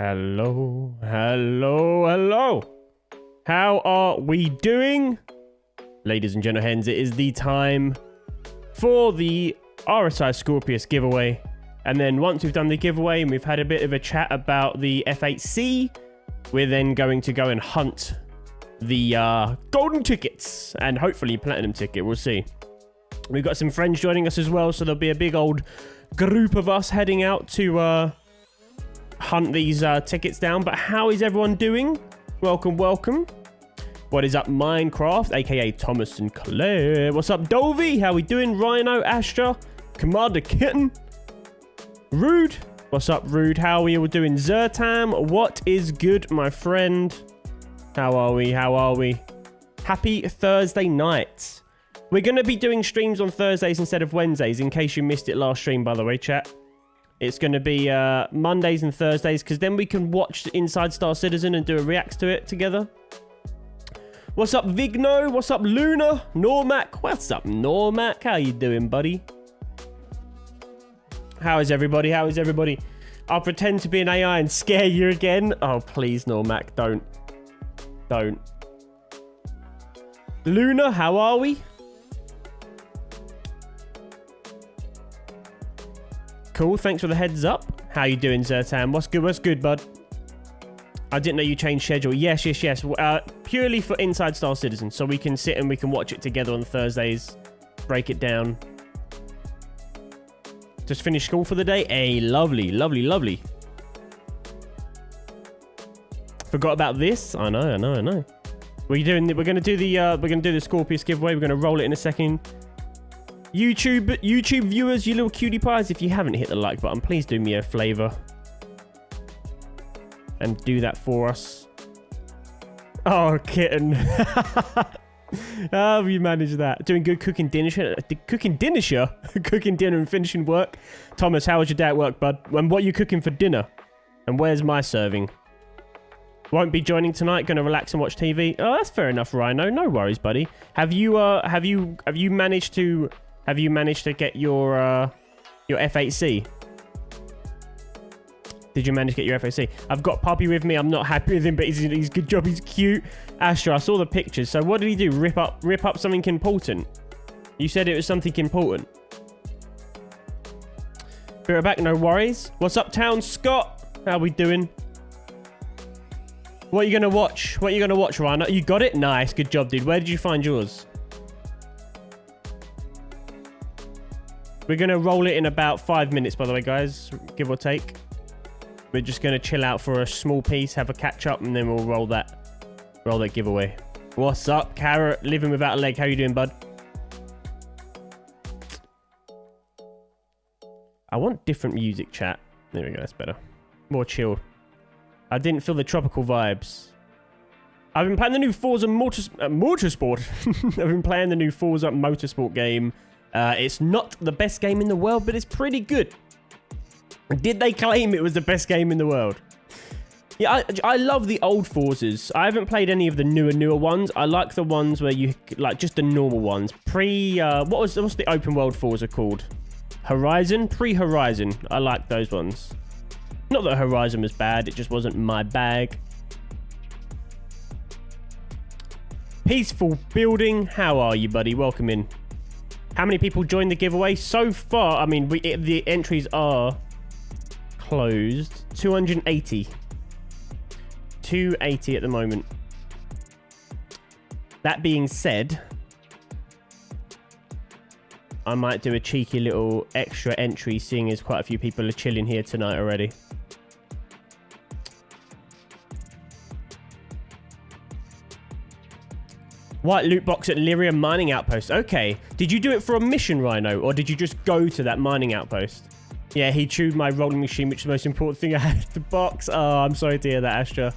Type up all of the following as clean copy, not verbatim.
Hello, hello, hello. How are we doing? Ladies and gentlemen, it is the time for the RSI Scorpius giveaway. And then once we've done the giveaway and we've had a bit of a chat about the F8C, we're then going to go and hunt the golden tickets and hopefully platinum ticket. We'll see. We've got some friends joining us as well, so there'll be a big old group of us heading out to hunt these tickets down. But how is everyone doing? Welcome, welcome. What is up, Minecraft, aka Thomas and Claire? What's up, Dovey? How we doing? Rhino, Astra, Commander Kitten, Rude. What's up, Rude? How are we all doing? Zertam, what is good, my friend? How are we? How are we? Happy Thursday night. We're going to be doing streams on Thursdays instead of Wednesdays, in case you missed it last stream, by the way, chat. It's going to be Mondays and Thursdays, because then we can watch Inside Star Citizen and do a react to it together. What's up, Vigno? What's up, Luna? Normac? What's up, Normac? How you doing, buddy? How is everybody? How is everybody? I'll pretend to be an AI and scare you again. Oh, please, Normac, don't. Don't. Luna, how are we? Cool, thanks for the heads up. How you doing, Zertan? What's good? What's good, bud? I didn't know you changed schedule. Yes, yes, yes. Purely for Inside Star Citizen, so we can sit and we can watch it together on Thursdays. Break it down. Just finished school for the day. Hey, lovely, lovely, lovely. Forgot about this. I know, I know, I know. We're gonna do the Scorpius giveaway. We're gonna roll it in a second. YouTube viewers, you little cutie pies, if you haven't hit the like button, please do me a favor and do that for us. Oh, kitten. How have you managed that? Doing good cooking dinner. Cooking dinner and finishing work. Thomas, how was your day at work, bud? And what are you cooking for dinner? And where's my serving? Won't be joining tonight. Gonna relax and watch TV. Oh, that's fair enough, Rhino. No worries, buddy. Have you managed to get your F8C? Did you manage to get your F8C? I've got Puppy with me. I'm not happy with him, but he's good job. He's cute. Astra, I saw the pictures. So what did he do? Rip up something important? You said it was something important. Be right back. No worries. What's up, town, Scott? How we doing? What are you gonna watch? What are you gonna watch, Rhino? You got it? Nice. Good job, dude. Where did you find yours? We're going to roll it in about 5 minutes, by the way, guys. Give or take. We're just going to chill out for a small piece, have a catch up, and then we'll roll that giveaway. What's up, Carrot? Living without a leg. How you doing, bud? I want different music, chat. There we go. That's better. More chilled. I didn't feel the tropical vibes. I've been playing the new Forza Motorsport. I've been playing the new Forza Motorsport game. It's not the best game in the world, but it's pretty good. Did they claim it was the best game in the world? Yeah, I love the old Forzas. I haven't played any of the newer ones. I like the ones where you like just the normal ones. What's the open world Forza called? Horizon? Pre-Horizon. I like those ones. Not that Horizon was bad, it just wasn't my bag. Peaceful building. How are you, buddy? Welcome in. How many people joined the giveaway? So far, I mean, the entries are closed. 280. 280 at the moment. That being said, I might do a cheeky little extra entry, seeing as quite a few people are chilling here tonight already. White loot box at Lyria mining outpost. Okay. Did you do it for a mission, Rhino? Or did you just go to that mining outpost? Yeah, he chewed my rolling machine, which is the most important thing I had in the box. Oh, I'm sorry to hear that, Astra.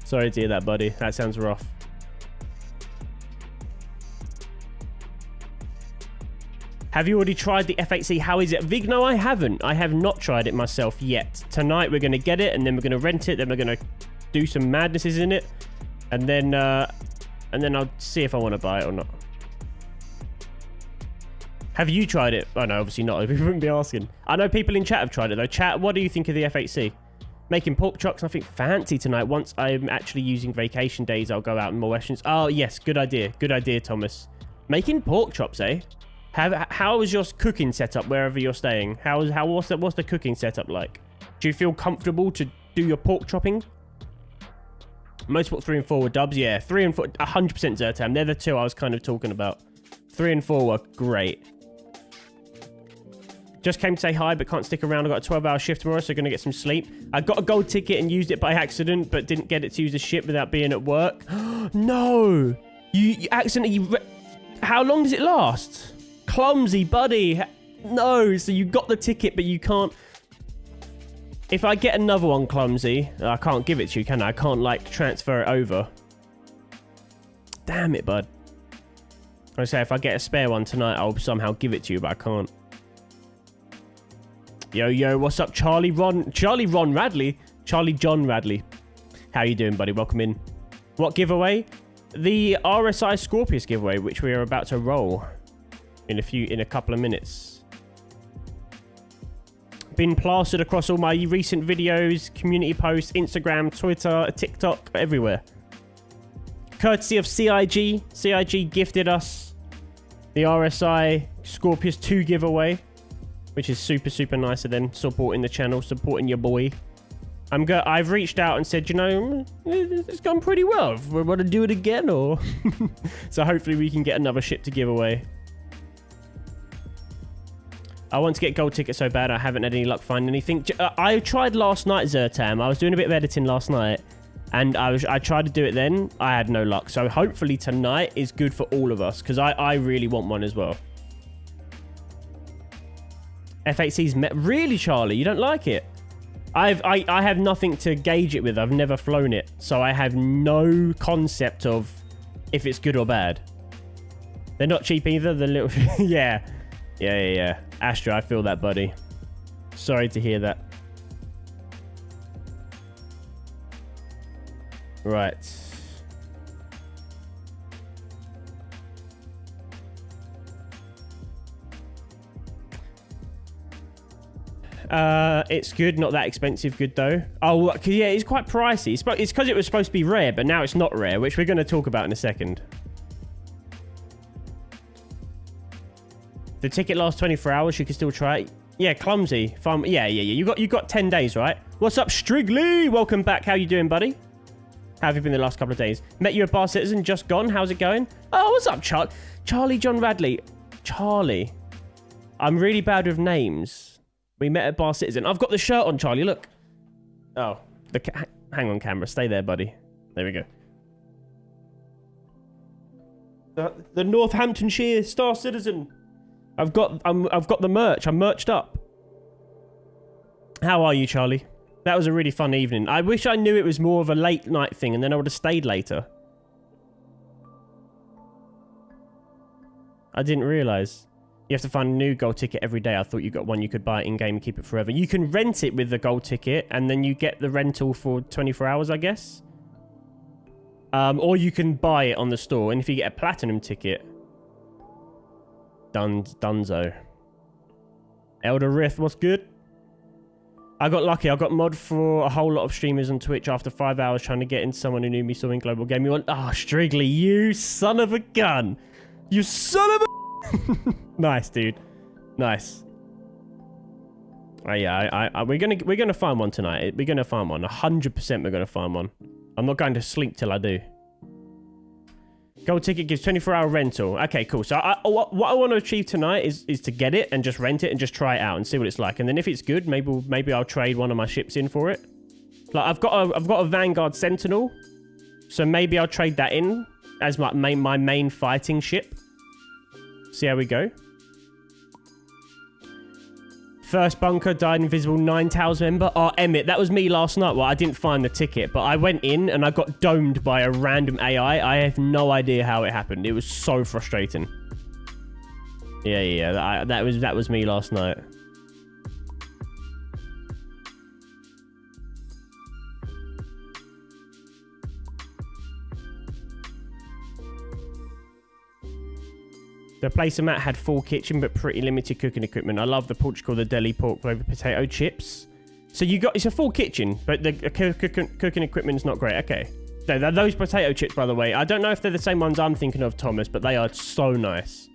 Sorry to hear that, buddy. That sounds rough. Have you already tried the F8C? How is it? Vig, no, I haven't. I have not tried it myself yet. Tonight, we're going to get it, and then we're going to rent it. Then we're going to do some madnesses in it. And then I'll see if I want to buy it or not. Have you tried it? Oh, no, obviously not. We wouldn't be asking. I know people in chat have tried it, though. Chat, what do you think of the F8C? Making pork chops, nothing fancy tonight. Once I'm actually using vacation days, I'll go out in more restaurants. Oh, yes. Good idea. Good idea, Thomas. Making pork chops, eh? How is your cooking setup wherever you're staying? What's the cooking setup like? Do you feel comfortable to do your pork chopping? Motorsport 3 and 4 were dubs. Yeah, 3 and 4, 100% Zertam. They're the two I was kind of talking about. 3 and 4 were great. Just came to say hi, but can't stick around. I've got a 12-hour shift tomorrow, so going to get some sleep. I got a gold ticket and used it by accident, but didn't get it to use the ship without being at work. No! You accidentally... How long does it last? Clumsy, buddy. No, so you got the ticket, but you can't... If I get another one clumsy, I can't give it to you, can I? I can't, like, transfer it over. Damn it, bud. I say, if I get a spare one tonight, I'll somehow give it to you, but I can't. Yo, what's up, Charlie Ron Radley? Charlie John Radley. How you doing, buddy? Welcome in. What giveaway? The RSI Scorpius giveaway, which we are about to roll in a couple of minutes. Been plastered across all my recent videos, community posts, Instagram, Twitter, TikTok, everywhere. Courtesy of CIG. CIG gifted us the RSI Scorpius 2 giveaway, which is super, super nice of them, supporting the channel, supporting your boy. I've reached out and said, you know, it's gone pretty well. If we want to do it again, or... So hopefully we can get another ship to give away. I want to get gold tickets so bad I haven't had any luck finding anything. I tried last night, Zertam. I was doing a bit of editing last night, and I tried to do it then. I had no luck. So hopefully tonight is good for all of us, because I really want one as well. F8C's met. Really, Charlie? You don't like it? I have nothing to gauge it with. I've never flown it, so I have no concept of if it's good or bad. They're not cheap either. The little... Yeah. Astra, I feel that, buddy. Sorry to hear that. Right. It's good, not that expensive good though. Oh, yeah, it's quite pricey. It's because it was supposed to be rare, but now it's not rare, which we're going to talk about in a second. The ticket lasts 24 hours. You can still try it. Yeah, clumsy. Fun. Yeah. You got 10 days, right? What's up, Strigley? Welcome back. How you doing, buddy? How have you been the last couple of days? Met you at Bar Citizen, just gone. How's it going? Oh, what's up, Charlie John Radley? Charlie. I'm really bad with names. We met at Bar Citizen. I've got the shirt on, Charlie. Look. Oh, hang on, camera. Stay there, buddy. There we go. The Northamptonshire Star Citizen. I've got the merch. I'm merched up. How are you, Charlie? That was a really fun evening. I wish I knew it was more of a late night thing, and then I would have stayed later. I didn't realize. You have to find a new gold ticket every day. I thought you got one you could buy in-game and keep it forever. You can rent it with the gold ticket, and then you get the rental for 24 hours, I guess. Or you can buy it on the store, and if you get a platinum ticket... Dunzo. Elder Rift, what's good? I got lucky. I got mod for a whole lot of streamers on Twitch after 5 hours trying to get in. Someone who knew me saw me in Global Gaming. Went, oh, Strigley, you son of a gun. You son of a... Nice, dude. Nice. Oh, yeah, we're gonna find one tonight. We're gonna find one. 100% we're gonna find one. I'm not going to sleep till I do. Gold ticket gives 24-hour rental. Okay, cool. So what I want to achieve tonight is to get it and just rent it and just try it out and see what it's like. And then if it's good, maybe I'll trade one of my ships in for it. Like I've got a Vanguard Sentinel, so maybe I'll trade that in as my main fighting ship. See how we go. First bunker, died invisible, 9 Towers member. Oh, Emmett, that was me last night. Well, I didn't find the ticket, but I went in and I got domed by a random AI. I have no idea how it happened. It was so frustrating. Yeah, that was me last night. The place I'm at had full kitchen, but pretty limited cooking equipment. I love the Portugal, the deli pork over potato chips. So you got, it's a full kitchen, but the cooking equipment's not great. Okay. So those potato chips, by the way, I don't know if they're the same ones I'm thinking of, Thomas, but they are so nice.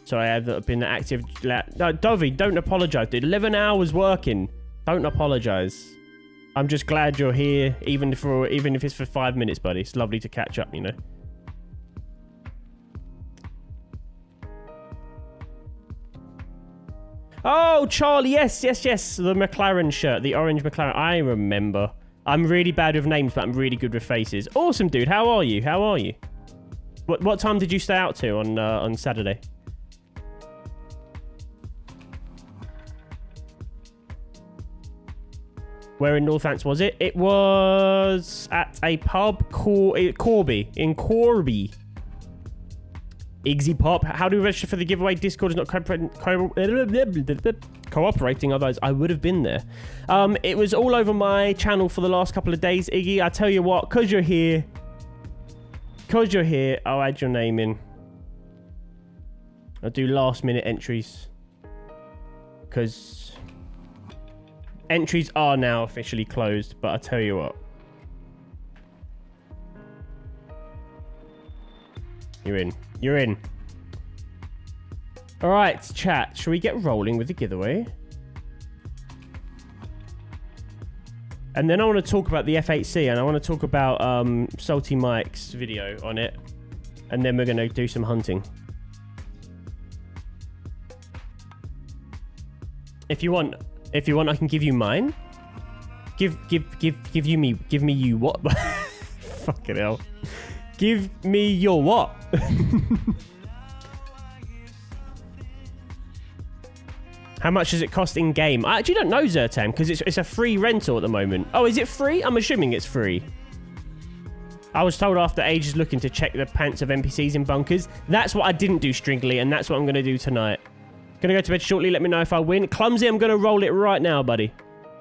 So I have been active. No, Dovey, don't apologize, dude. 11 hours working. Don't apologize. I'm just glad you're here, even if it's for 5 minutes, buddy. It's lovely to catch up, you know. Oh, Charlie, yes. The McLaren shirt, the orange McLaren. I remember. I'm really bad with names, but I'm really good with faces. Awesome, dude. How are you? What time did you stay out to on Saturday? Where in Northants was it? It was at a pub called Corby. In Corby. Iggsy Pop. How do we register for the giveaway? Discord is not cooperating, otherwise I would have been there. It was all over my channel for the last couple of days, Iggy. I tell you what, because you're here, I'll add your name in. I'll do last minute entries. Because entries are now officially closed, but I tell you what. You're in. All right, chat. Shall we get rolling with the giveaway? And then I want to talk about the F8C, and I want to talk about Salty Mike's video on it. And then we're going to do some hunting. If you want, I can give you mine. Give me you what? Fucking hell. Give me your what? How much does it cost in game? I actually don't know, Zertam, because it's a free rental at the moment. Oh, is it free? I'm assuming it's free. I was told after ages looking to check the pants of NPCs in bunkers. That's what I didn't do, Stringly, and that's what I'm going to do tonight. Gonna go to bed shortly. Let me know if I win. Clumsy, I'm going to roll it right now, buddy.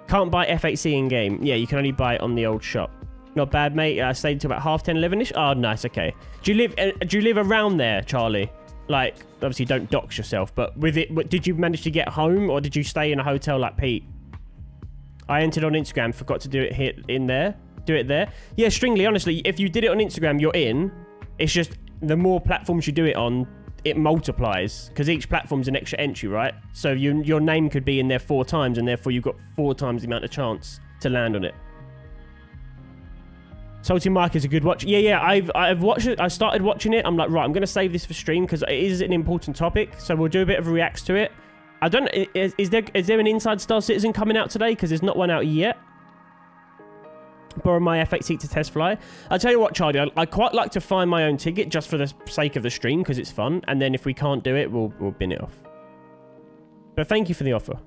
Can't buy F8C in game. Yeah, you can only buy it on the old shop. Not bad, mate. I stayed until about 10:30, 11ish. Oh, nice. Okay. Do you live around there, Charlie? Like, obviously, don't dox yourself. But with it, did you manage to get home, or did you stay in a hotel like Pete? I entered on Instagram. Forgot to do it here in there. Do it there. Yeah, Stringly. Honestly, if you did it on Instagram, you're in. It's just the more platforms you do it on, it multiplies, because each platform's an extra entry, right? So your name could be in there 4 times, and therefore you've got 4 times the amount of chance to land on it. Salty Mike is a good watch. Yeah, I've watched it. I started watching it. I'm like, right, I'm going to save this for stream because it is an important topic. So we'll do a bit of a reacts to it. I don't know, is there an Inside Star Citizen coming out today? Because there's not one out yet. Borrow my FX seat to test fly. I'll tell you what, Charlie, I quite like to find my own ticket just for the sake of the stream because it's fun. And then if we can't do it, we'll bin it off. But thank you for the offer.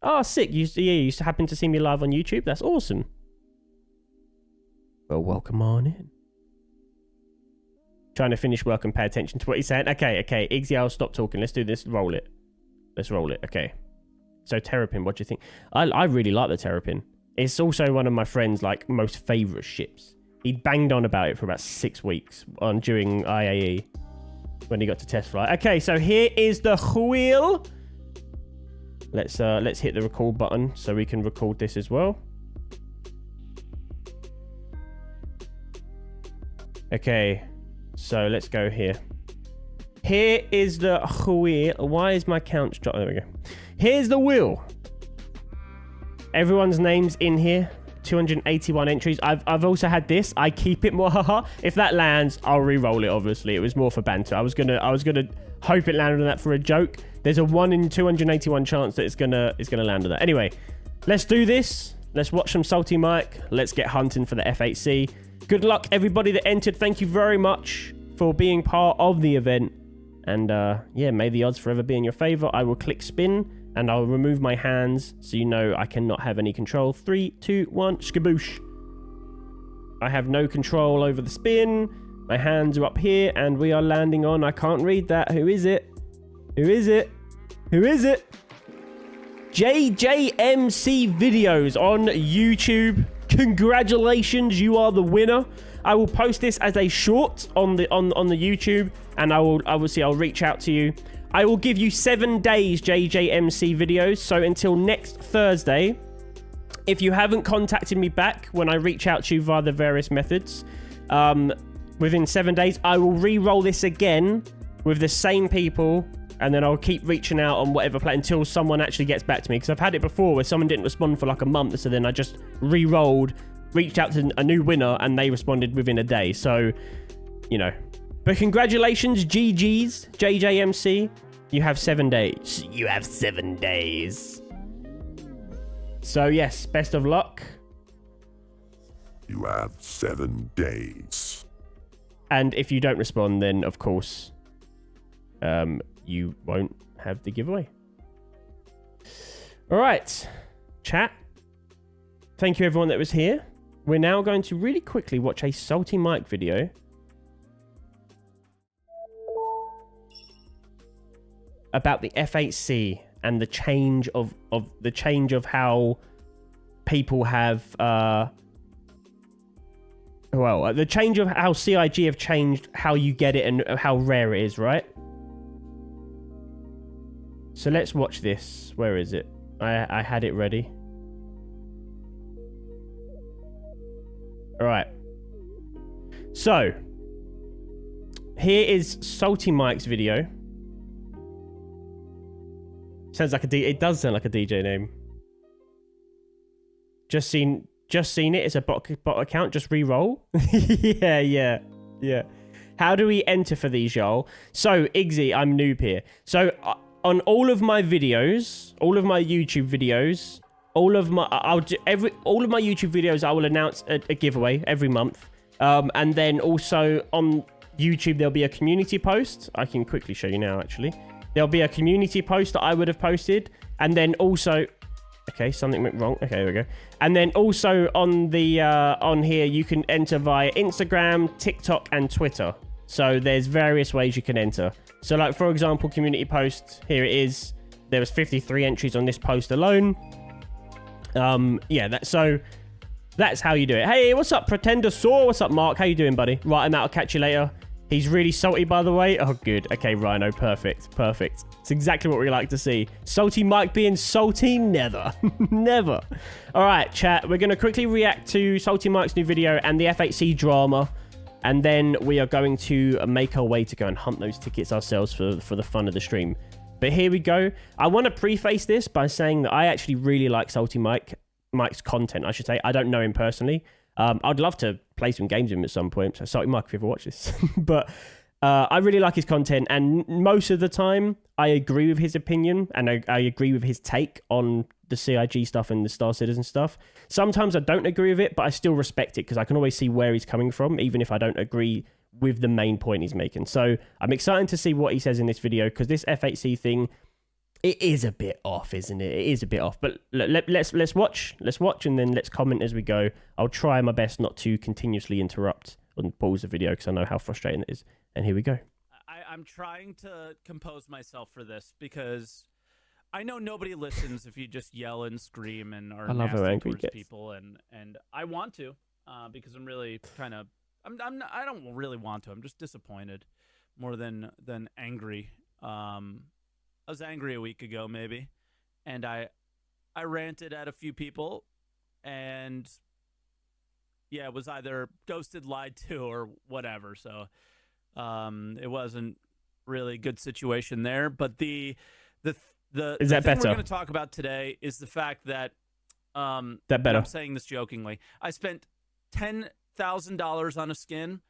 Oh, sick. You used to happen to see me live on YouTube. That's awesome. Well, welcome on in. Trying to finish work and pay attention to what he's saying. Okay. Iggsy, I'll stop talking. Let's do this. Roll it. Let's roll it. Okay. So, Terrapin, what do you think? I really like the Terrapin. It's also one of my friend's, like, most favourite ships. He banged on about it for about 6 weeks during IAE when he got to test fly. Okay, so here is the wheel. Let's hit the record button so we can record this as well. Okay, so let's go here. Here is the wheel. Why is my count dropped? There we go. Here's the wheel. Everyone's name's in here. 281 entries. I've also had this. I keep it more. Haha. If that lands, I'll re-roll it. Obviously, it was more for banter. I was gonna hope it landed on that for a joke. There's a 1 in 281 chance that it's gonna land on that. Anyway, let's do this. Let's watch some Salty Mike. Let's get hunting for the F8C. Good luck, everybody that entered. Thank you very much for being part of the event. And yeah, may the odds forever be in your favor. I will click spin and I'll remove my hands so you know I cannot have any control. 3, 2, 1, skaboosh. I have no control over the spin. My hands are up here and we are landing on. I can't read that. Who is it? Who is it? Who is it? JJMC Videos on YouTube. Congratulations, you are the winner. I will post this as a short on the YouTube, and I'll reach out to you. I will give you 7 days JJMC videos, so until next Thursday, if you haven't contacted me back when I reach out to you via the various methods, within 7 days, I will re-roll this again with the same people, and then I'll keep reaching out on whatever play until someone actually gets back to me. Because I've had it before where someone didn't respond for like a month, so then I just re-rolled, reached out to a new winner, and they responded within a day. So, you know. But congratulations, GG's, JJMC. You have 7 days. You have 7 days. So, yes, best of luck. You have 7 days. And if you don't respond, then, of course, you won't have the giveaway. All right, chat. Thank you, everyone that was here. We're now going to really quickly watch a Salty Mike video about the F8C and the change of how people have the change of how CIG have changed how you get it and how rare it is, right? So let's watch this. Where is it? I had it ready. All right. So here is Salty Mike's video. Sounds like it does sound like a DJ name. Just seen it. It's a bot account. Just re-roll. yeah. How do we enter for these, y'all? So Iggy, I'm noob here. So on all of my videos, all of my YouTube videos, all of my YouTube videos, I will announce a giveaway every month. And then also on YouTube, there'll be a community post. I can quickly show you now, actually. There'll be a community post that I would have posted. And then also... Okay, something went wrong. Okay, there we go. And then also on the on here, you can enter via Instagram, TikTok, and Twitter. So there's various ways you can enter. So like, for example, community post, here it is. There was 53 entries on this post alone. Yeah, so that's how you do it. Hey, what's up, Pretender Saw? What's up, Mark? How you doing, buddy? Right, I'm out. I'll catch you later. He's really salty, by the way. Oh, good. Okay, Rhino, perfect. It's exactly what we like to see. Salty Mike being salty? Never. Never. All right, chat. We're going to quickly react to Salty Mike's new video and the F8C drama. And then we are going to make our way to go and hunt those tickets ourselves for the fun of the stream. But here we go. I want to preface this by saying that I actually really like Salty Mike's content, I should say. I don't know him personally. I'd love to play some games with him at some point. So Salty Mike, if you ever watch this. But I really like his content. And most of the time, I agree with his opinion. And I agree with his take on the CIG stuff and the Star Citizen stuff. Sometimes I don't agree with it, but I still respect it because I can always see where he's coming from, even if I don't agree with the main point he's making. So I'm excited to see what he says in this video because this F8C thing, it is a bit off, isn't it? It is a bit off. But let's watch, and then let's comment as we go. I'll try my best not to continuously interrupt and pause the video because I know how frustrating it is. And here we go. I'm trying to compose myself for this because I know nobody listens if you just yell and scream and are nasty towards people, and I want to because I'm really kind of I don't really want to. I'm just disappointed more than angry. I was angry a week ago maybe, and I ranted at a few people, and yeah, it was either ghosted, lied to, or whatever. So it wasn't really a good situation there. But the thing we're going to talk about today is the fact that that better. I'm saying this jokingly. I spent $10,000 on a skin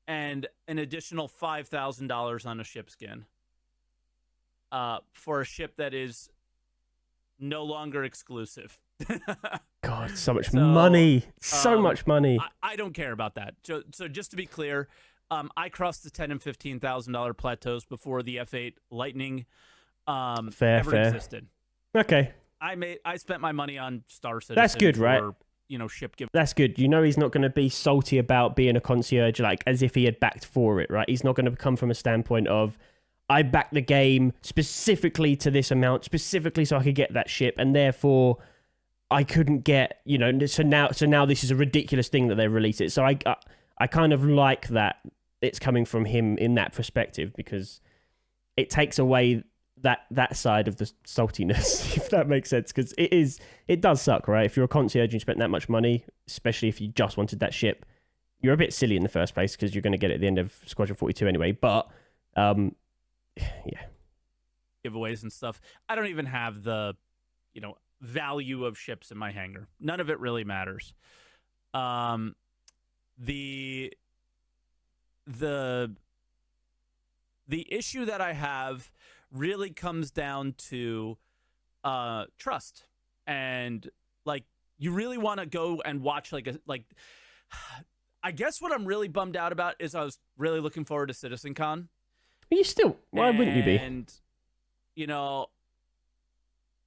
and an additional $5,000 on a ship skin for a ship that is no longer exclusive. God, so much money. So much money. I don't care about that. So just to be clear, I crossed the $10,000 and $15,000 plateaus before the F8 Lightning ever existed. Okay. I spent my money on Star Citizen. That's good, right? Ship give. That's good. You know he's not going to be salty about being a concierge, like as if he had backed for it, right? He's not going to come from a standpoint of, I backed the game specifically to this amount, specifically so I could get that ship, and therefore I couldn't get, so now this is a ridiculous thing that they released it. So I kind of like that it's coming from him in that perspective, because it takes away that side of the saltiness, if that makes sense, because it does suck, right? If you're a concierge and you spent that much money, especially if you just wanted that ship, you're a bit silly in the first place, because you're going to get it at the end of Squadron 42 anyway. But yeah, giveaways and stuff. I don't even have the value of ships in my hangar. None of it really matters. The issue that I have really comes down to trust, and like, you really want to go and watch like I guess what I'm really bummed out about is I was really looking forward to CitizenCon. Why wouldn't you be? And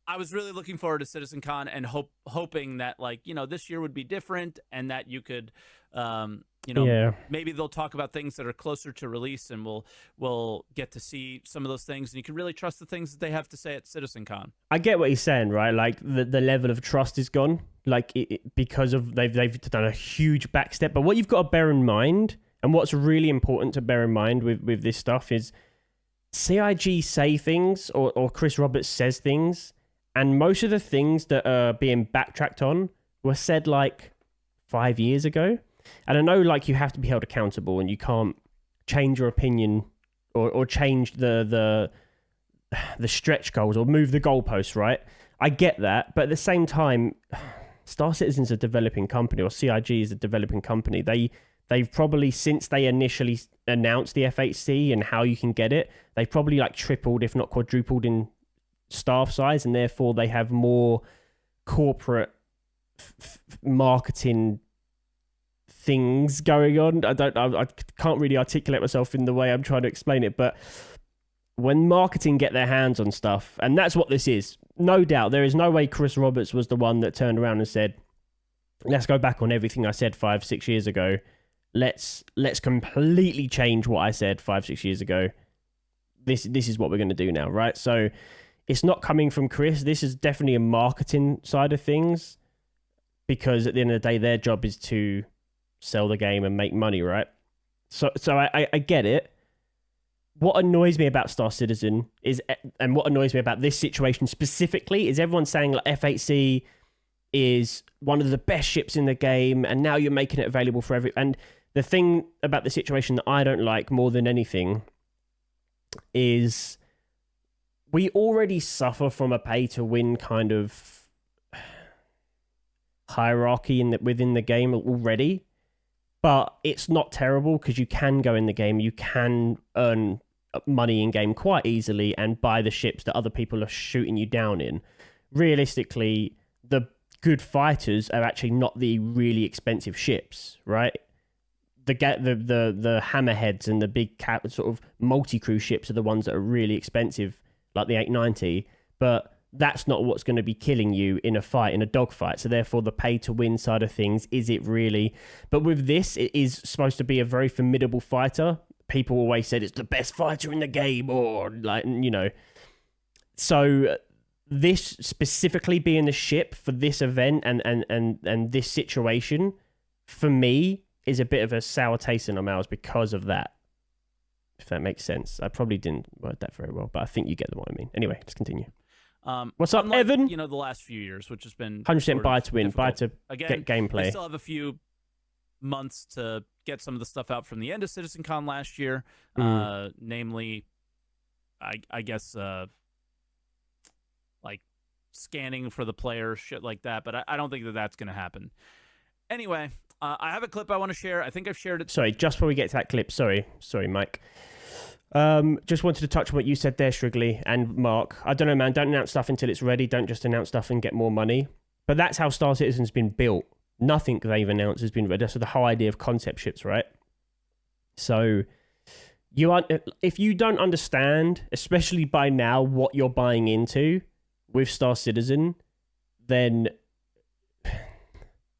I was really looking forward to CitizenCon and hoping that this year would be different, and that you could maybe they'll talk about things that are closer to release, and we'll get to see some of those things, and you can really trust the things that they have to say at CitizenCon. I get what he's saying, right? Like the level of trust is gone, like because of they've done a huge backstep. But what you've got to bear in mind, and what's really important to bear in mind with this stuff, is CIG say things, or Chris Roberts says things, and most of the things that are being backtracked on were said like 5 years ago. And I know, like, you have to be held accountable, and you can't change your opinion or change the stretch goals or move the goalposts, right? I get that, but at the same time, Star Citizen's a developing company, or CIG is a developing company. They've probably, since they initially announced the FHC and how you can get it, they've probably like tripled, if not quadrupled, in staff size, and therefore they have more corporate marketing things going on. I can't really articulate myself in the way I'm trying to explain it, but when marketing get their hands on stuff, and that's what this is, no doubt, there is no way Chris Roberts was the one that turned around and said, let's go back on everything I said 5-6 years ago. Let's completely change what I said 5-6 years ago. This is what we're going to do now, right? So it's not coming from Chris. This is definitely a marketing side of things, because at the end of the day, their job is to sell the game and make money, right? So I get it. What annoys me about Star Citizen is, and what annoys me about this situation specifically, is everyone saying like F8C is one of the best ships in the game, and now you're making it available for and the thing about the situation that I don't like more than anything is we already suffer from a pay-to-win kind of hierarchy within the game already, but it's not terrible, because you can go in the game, you can earn money in game quite easily and buy the ships that other people are shooting you down in. Realistically, the good fighters are actually not the really expensive ships, right? The hammerheads and the big sort of multi-crew ships are the ones that are really expensive, like the 890, but that's not what's going to be killing you in a fight, in a dogfight. So therefore, the pay-to-win side of things, is it really? But with this, it is supposed to be a very formidable fighter. People always said it's the best fighter in the game, or like, So this specifically being the ship for this event and this situation, for me, is a bit of a sour taste in my mouth because of that. If that makes sense. I probably didn't word that very well, but I think you get what I mean. Anyway, let's continue. What's up, Evan? The last few years, which has been 100% buy to win, buy to get gameplay. We still have a few months to get some of the stuff out from the end of CitizenCon last year, namely, I guess, like scanning for the players, shit like that. But I don't think that that's going to happen. Anyway, I have a clip I want to share. I think I've shared it. Sorry, just before we get to that clip. Sorry, Mike. Just wanted to touch on what you said there, Strigley and Mark. I don't know, man. Don't announce stuff until it's ready. Don't just announce stuff and get more money. But that's how Star Citizen's been built. Nothing they've announced has been ready. So the whole idea of concept ships, right? So if you don't understand, especially by now, what you're buying into with Star Citizen, then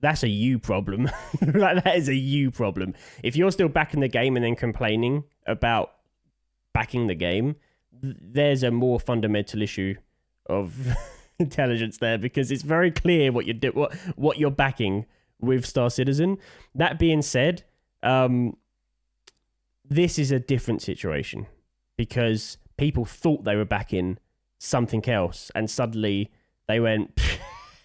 that's a you problem. Like, that is a you problem. If you're still backing the game and then complaining about backing the game, there's a more fundamental issue of intelligence there, because it's very clear what you're backing with Star Citizen. That being said, This is a different situation because people thought they were back in something else, and suddenly they went,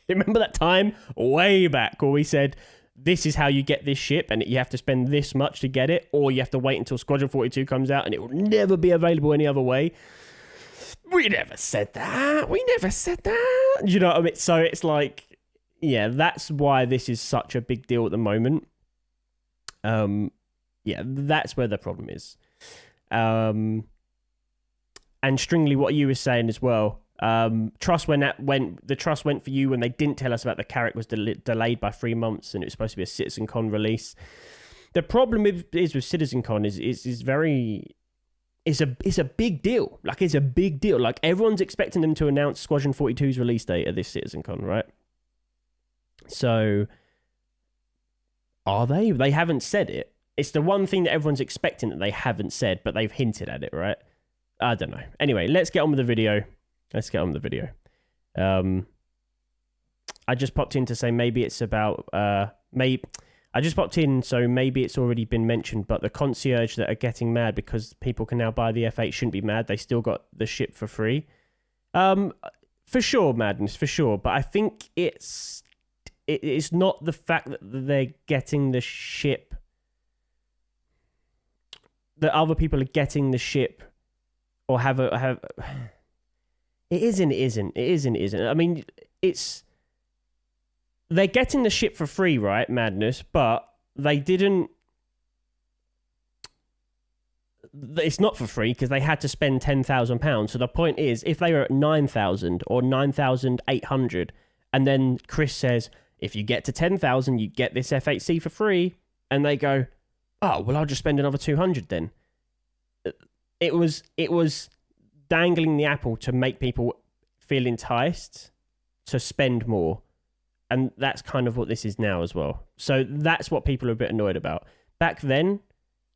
remember that time way back where we said, this is how you get this ship and you have to spend this much to get it, or you have to wait until Squadron 42 comes out and it will never be available any other way. We never said that. We never said that. You know what I mean? So it's like, yeah, that's why this is such a big deal at the moment. Yeah, that's where the problem is. And Stringley, what you were saying as well, trust when the trust went for you when they didn't tell us about the carrot was delayed by 3 months and it was supposed to be a CitizenCon release. The problem is with CitizenCon it's a big deal. Like, it's a big deal. Like, everyone's expecting them to announce Squadron 42's release date at this CitizenCon, right? So, are they? They haven't said it. It's the one thing that everyone's expecting that they haven't said, but they've hinted at it, right? I don't know. Anyway, let's get on with the video. I just popped in to say maybe it's about... I just popped in, so maybe it's already been mentioned, but the concierge that are getting mad because people can now buy the F8 shouldn't be mad. They still got the ship for free. For sure, Madness, for sure. But I think it's not the fact that they're getting the ship... that other people are getting the ship or have it isn't. I mean, they're getting the ship for free, right, Madness, but they didn't... It's not for free because they had to spend £10,000. So the point is, if they were at 9,000 or 9,800, and then Chris says, if you get to 10,000, you get this F8C for free, and they go, oh, well, I'll just spend another 200 then. It was dangling the apple to make people feel enticed to spend more. And that's kind of what this is now as well. So that's what people are a bit annoyed about. Back then,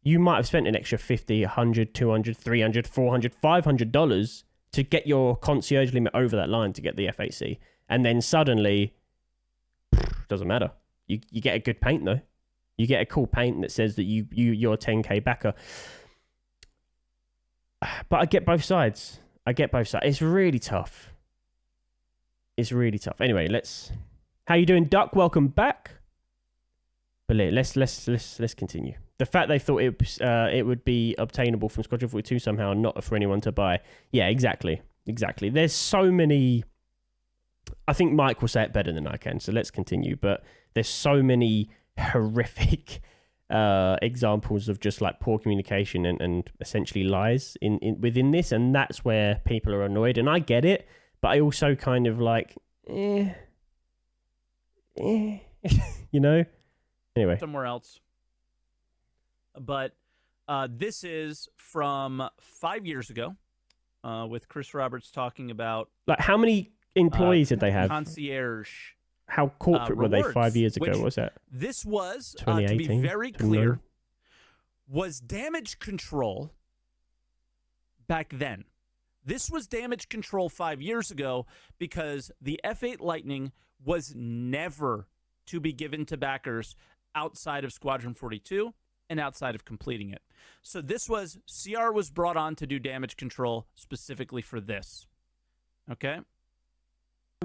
you might have spent an extra $50, $100, $200, $300, $400, $500 to get your concierge limit over that line to get the F8C. And then suddenly, doesn't matter. You get a good paint though. You get a cool paint that says that you're a 10k backer. But I get both sides. It's really tough. Anyway, how you doing, Duck? Welcome back. But let's continue. The fact they thought it would be obtainable from Squadron 42 somehow, not for anyone to buy. Yeah, exactly. There's so many. I think Mike will say it better than I can, so let's continue. But there's so many horrific examples of just like poor communication and essentially lies within this, and that's where people are annoyed. And I get it, but I also kind of like, you know. Anyway, somewhere else. But this is from 5 years ago, with Chris Roberts talking about like how many employees did they have? Concierge. How corporate were they 5 years ago? What was that? This was, to be very clear, was damage control back then. This was damage control 5 years ago because the F8 Lightning was never to be given to backers outside of Squadron 42 and outside of completing it. So this was, CR was brought on to do damage control specifically for this. Okay?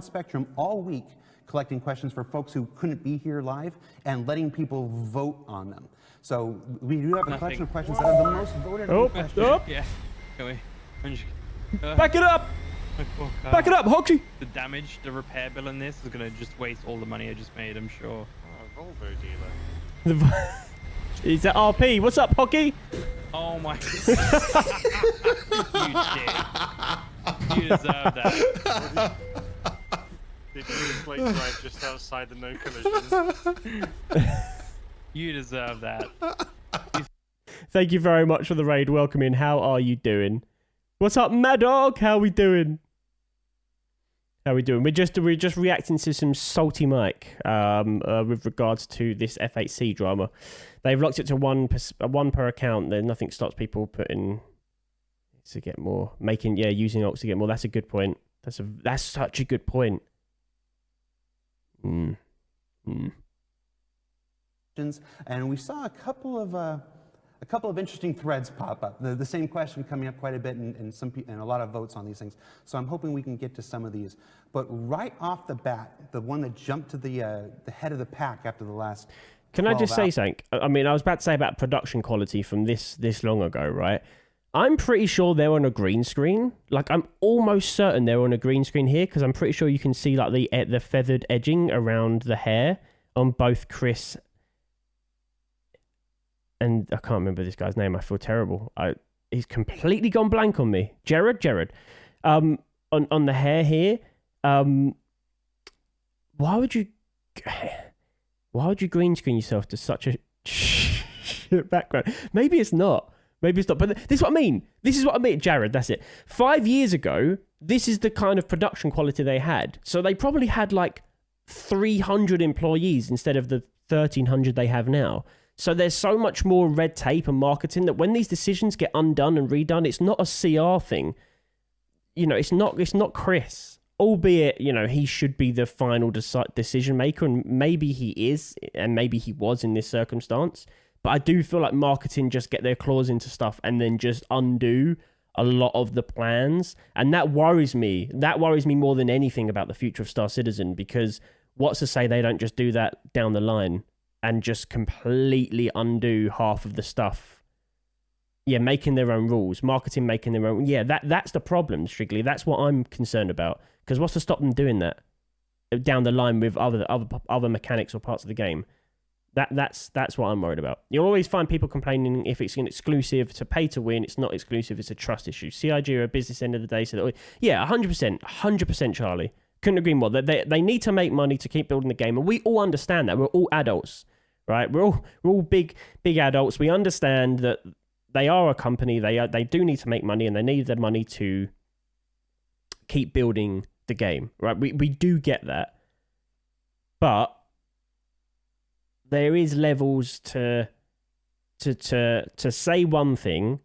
Spectrum all week collecting questions for folks who couldn't be here live and letting people vote on them. So we do have a collection of questions that are the most voted on questions. Yeah. Back it up! Back it up, Hoxie! The damage, the repair bill in this is going to just waste all the money I just made, I'm sure. Volvo dealer. Is that RP? What's up, Hockey? Oh my You dick. You deserve that. Did you slate drive just outside the no collision? You deserve that. Thank you very much for the raid. Welcome in. How are you doing? What's up, Mad Dog? How we doing? We're just reacting to some salty Mike with regards to this F8C drama. They've locked it to one per account. Then nothing stops people putting to get more, using Ox to get more. That's a good point. That's such a good point. and we saw a couple of interesting threads pop up. The same question coming up quite a bit, and a lot of votes on these things. So I'm hoping we can get to some of these. But right off the bat, the one that jumped to the head of the pack after the last. Can I just say something? I mean, I was about to say about production quality from this long ago, right? I'm pretty sure they're on a green screen. Like, I'm almost certain they're on a green screen here, because I'm pretty sure you can see like the feathered edging around the hair on both Chris and I can't remember this guy's name. I feel terrible. He's completely gone blank on me. Jared. On the hair here. Why would you green screen yourself to such a shit background? Maybe it's not. But this is what I mean. This is what I mean, Jared. That's it. 5 years ago, this is the kind of production quality they had. So they probably had like 300 employees instead of the 1,300 they have now. So there's so much more red tape and marketing that when these decisions get undone and redone, it's not a CR thing. You know, it's not Chris. Albeit, you know, he should be the final decision maker, and maybe he is, and maybe he was in this circumstance. But I do feel like marketing just get their claws into stuff and then just undo a lot of the plans. And that worries me. That worries me more than anything about the future of Star Citizen, because what's to say they don't just do that down the line and just completely undo half of the stuff. Yeah, making their own rules, marketing making their own. Yeah, that's the problem, Strigley. That's what I'm concerned about. Because what's to stop them doing that down the line with other mechanics or parts of the game? That's what I'm worried about. You'll always find people complaining if it's an exclusive to pay to win. It's not exclusive. It's a trust issue. CIG are a business end of the day. So yeah, 100%, Charlie. Couldn't agree more. They need to make money to keep building the game, and we all understand that. We're all adults, right? We're all big adults. We understand that they are a company. They do need to make money, and they need the money to keep building the game, right? We do get that, but there is levels to say one thing,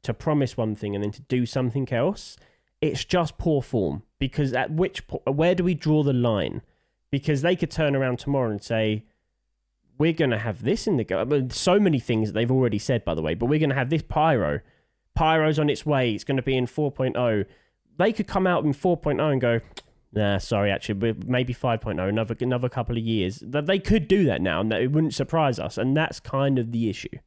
to promise one thing, and then to do something else. It's just poor form, because at which point, where do we draw the line? Because they could turn around tomorrow and say, we're going to have this in the go. So many things that they've already said, by the way, but we're going to have this Pyro. Pyro's on its way. It's going to be in 4.0. They could come out in 4.0 and go, nah, sorry, actually, maybe 5.0, another couple of years. They could do that now, and it wouldn't surprise us, and that's kind of the issue.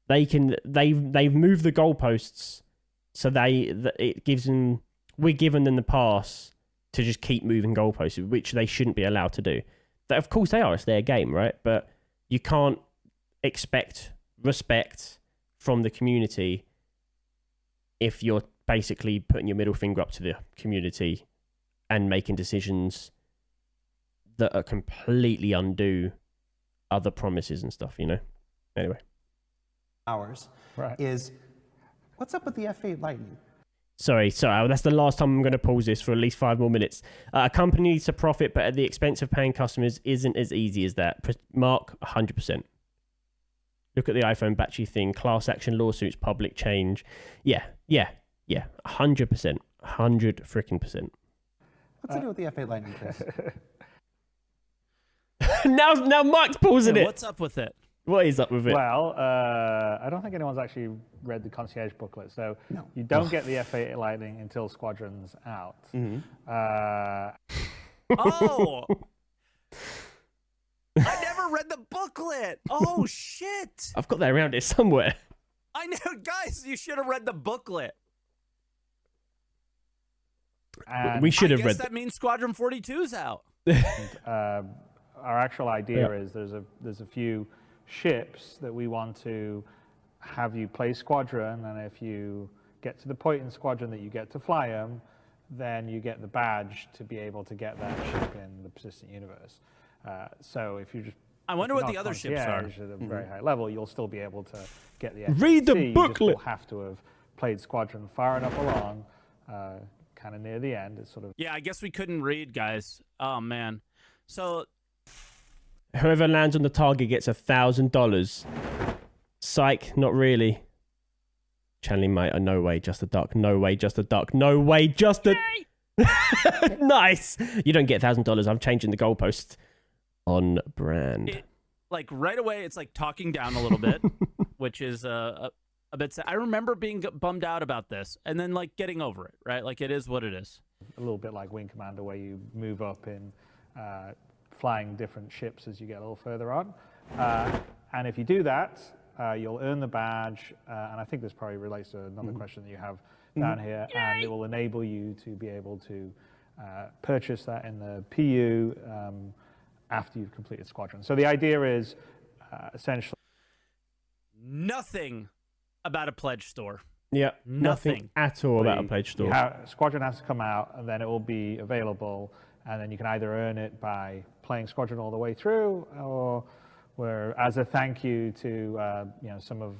They've moved the goalposts, so it gives them, we're giving them the pass to just keep moving goalposts, which they shouldn't be allowed to do. Of course they are, it's their game, right? But you can't expect respect from the community if you're basically putting your middle finger up to the community and making decisions that are completely undo other promises and stuff, you know? Anyway. Hours. Right. Is, what's up with the F8 Lightning? Sorry, that's the last time I'm going to pause this for at least 5 more minutes. A company needs to profit, but at the expense of paying customers isn't as easy as that. Mark, 100%. Look at the iPhone battery thing, class action lawsuits, public change. Yeah, 100%. 100 freaking percent. What's to do with the F8 Lightning, Chris? now Mark's pausing it. What's up with it? What is up with it? Well, I don't think anyone's actually read the concierge booklet, so No. you don't get the F8 Lightning until Squadron's out. Mm-hmm. Oh! I never read the booklet. Oh, shit. I've got that around here somewhere. I know. Guys, you should have read the booklet. And We should have I read guess that means Squadron 42's out. our actual idea is there's a few ships that we want to have you play Squadron, and if you get to the point in Squadron that you get to fly them, then you get the badge to be able to get that ship in the persistent universe. So if you just I wonder what the other ships are. at a very high level, you'll still be able to get the Read the FAC. You booklet. just will have to have played Squadron far enough along, kind of near the end. It's sort of Yeah, I guess we couldn't read, guys. Oh, man. So Whoever lands on the target gets $1,000. Psych, not really. Channeling mate, no way, just a duck. No way, just a duck. No way, just a... Nice! You don't get $1,000. I'm changing the goalpost on brand. like right away, it's like talking down a little bit, which is a bit sad. I remember being bummed out about this and then like getting over it, right? Like it is what it is. A little bit like Wing Commander, where you move up in flying different ships as you get a little further on. And if you do that, you'll earn the badge. And I think this probably relates to another question that you have down here. And it will enable you to be able to purchase that in the PU after you've completed Squadron. So the idea is essentially nothing about a pledge store. Yeah, nothing at all about a pledge store. Squadron has to come out, and then it will be available, and then you can either earn it by playing Squadron all the way through, or where, as a thank you to some of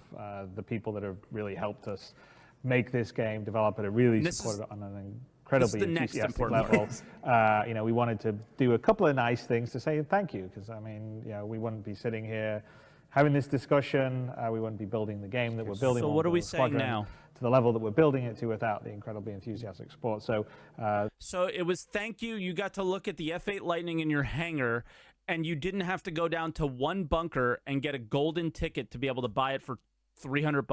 the people that have really helped us make this game, develop it, really supported it on an incredibly enthusiastic level. We wanted to do a couple of nice things to say thank you, because I mean, we wouldn't be sitting here having this discussion. We wouldn't be building the game that we're building. So what are we saying now? To the level that we're building it to without the incredibly enthusiastic support. So it was thank you. You got to look at the F8 Lightning in your hangar, and you didn't have to go down to one bunker and get a golden ticket to be able to buy it for $300,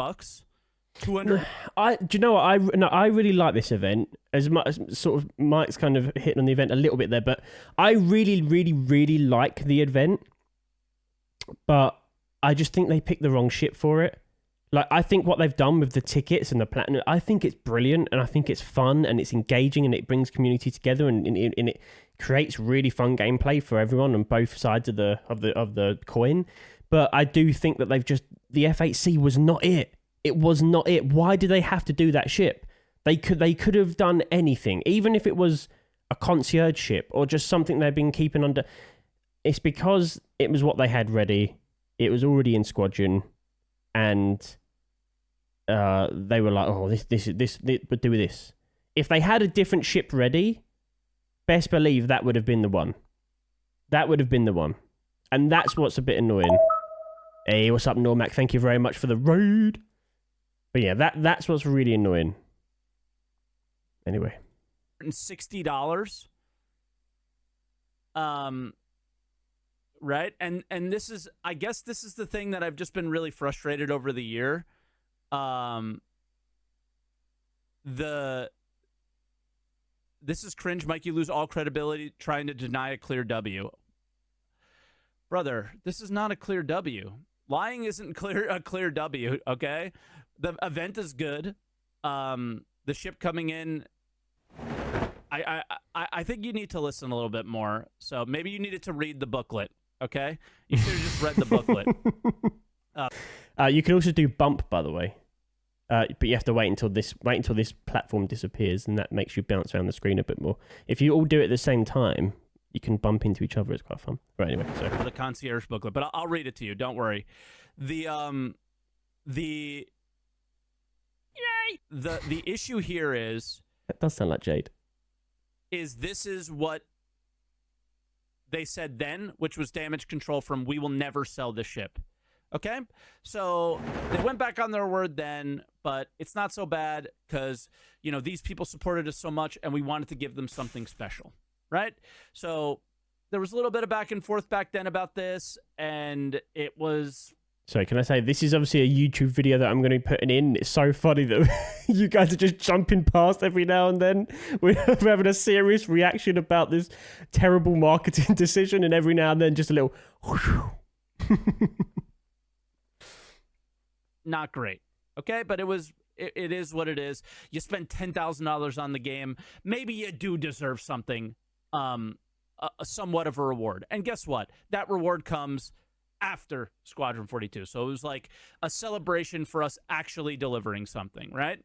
$200. Do you know what? I really like this event. As much as sort of Mike's kind of hitting on the event a little bit there, but I really, really, really like the event. But I just think they picked the wrong ship for it. Like, I think what they've done with the tickets and the platinum, I think it's brilliant, and I think it's fun, and it's engaging, and it brings community together, and it creates really fun gameplay for everyone on both sides of the coin. But I do think that the F8C was not it. It was not it. Why do they have to do that ship? They could have done anything, even if it was a concierge ship or just something they've been keeping under. It's because it was what they had ready. It was already in Squadron, and they were like, "Oh, this would do this." If they had a different ship ready, best believe that would have been the one. That would have been the one, and that's what's a bit annoying. Hey, what's up, Normac? Thank you very much for the raid. But yeah, that's what's really annoying. Anyway, $60. Right, and this is, I guess this is the thing that I've just been really frustrated over the year. This is cringe, Mike. You lose all credibility trying to deny a clear W. Brother, this is not a clear W. Lying isn't a clear W. Okay, the event is good. The ship coming in. I think you need to listen a little bit more. So maybe you needed to read the booklet. Okay, you should have just read the booklet. You can also do bump, by the way, but you have to wait until this platform disappears, and that makes you bounce around the screen a bit more. If you all do it at the same time, you can bump into each other. It's quite fun. Right, anyway, so the concierge booklet, but I'll read it to you. Don't worry. The issue here is that does sound like Jade. This is what they said then, which was damage control from "we will never sell this ship." Okay, so they went back on their word then, but it's not so bad because these people supported us so much, and we wanted to give them something special, right? So there was a little bit of back and forth back then about this, and it was. Sorry, can I say, this is obviously a YouTube video that I'm going to be putting in. It's so funny that you guys are just jumping past every now and then. We're having a serious reaction about this terrible marketing decision, and every now and then just a little... Not great, okay? But it is what it is. You spend $10,000 on the game. Maybe you do deserve something, somewhat of a reward. And guess what? That reward comes after Squadron 42. So it was like a celebration for us actually delivering something, right?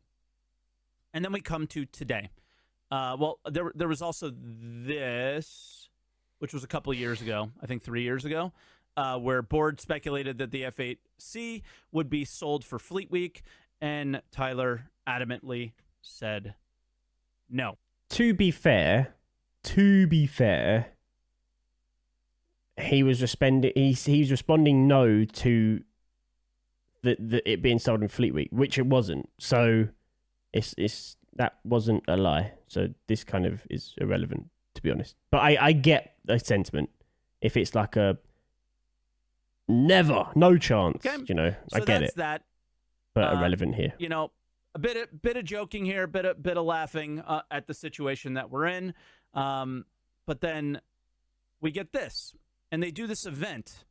And then we come to today. Well, there was also this, which was a couple of years ago, I think 3 years ago, where Board speculated that the F8C would be sold for Fleet Week, and Tyler adamantly said no. To be fair, he was responding no to it being sold in Fleet Week, which it wasn't. So that wasn't a lie. So this kind of is irrelevant, to be honest. But I get the sentiment. If it's like a Never. No chance. Okay. You know, So I get that's it. that. But irrelevant here. You know, a bit of joking here, bit of laughing at the situation that we're in. But then we get this, and they do this event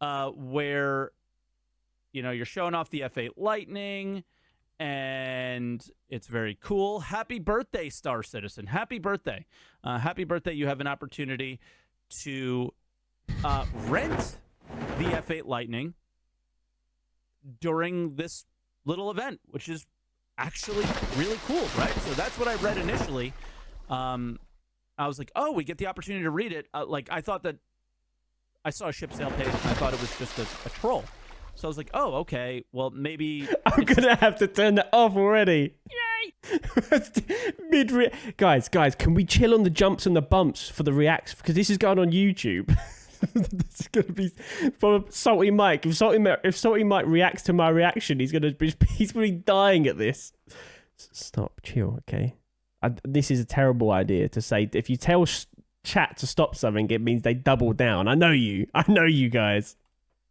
where, you know, you're showing off the F8 Lightning, and it's very cool. Happy birthday, Star Citizen! Happy birthday! Happy birthday! You have an opportunity to rent the F8 Lightning during this little event, which is actually really cool, right? So that's what I read initially. I was like, oh, we get the opportunity to read it. Like, I thought that I saw a ship sale page, and I thought it was just a troll. So I was like, oh, okay, well, maybe... I'm going to have to turn that off already. Yay! Guys, can we chill on the jumps and the bumps for the reacts? Because this is going on YouTube. This is going to be from Salty Mike. If Salty Mike reacts to my reaction, he's going to be dying at this. Stop, chill, okay? This is a terrible idea to say. If you tell chat to stop something, it means they double down. I know you guys.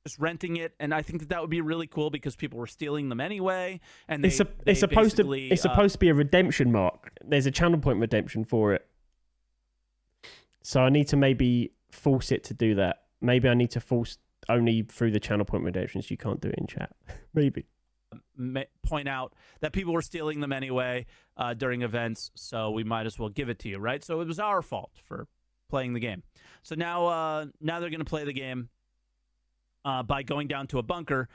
Just renting it, and I think that would be really cool because people were stealing them anyway. And it's supposed to be a redemption mark. There's a channel point redemption for it. So I need to maybe force it to do that. Maybe I need to force only through the channel point redemptions. You can't do it in chat. Maybe. Point out that people were stealing them anyway during events, so we might as well give it to you, right? So it was our fault for playing the game. So now they're going to play the game by going down to a bunker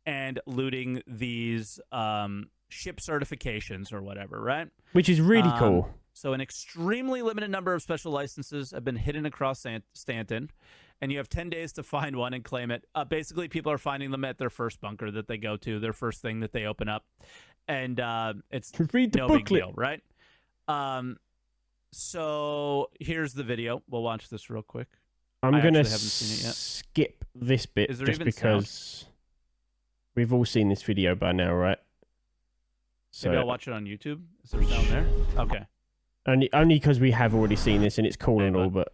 and looting these ship certifications or whatever, right? Which is really cool. So an extremely limited number of special licenses have been hidden across Stanton, and you have 10 days to find one and claim it. Basically, people are finding them at their first bunker that they go to, their first thing that they open up. And it's read the no booklet. big deal, right? So here's the video. We'll watch this real quick. I'm going to skip this bit just because we've all seen this video by now, right? So maybe I'll watch it on YouTube. Is there sound there? Okay. Only because we have already seen this and it's cool and all, but...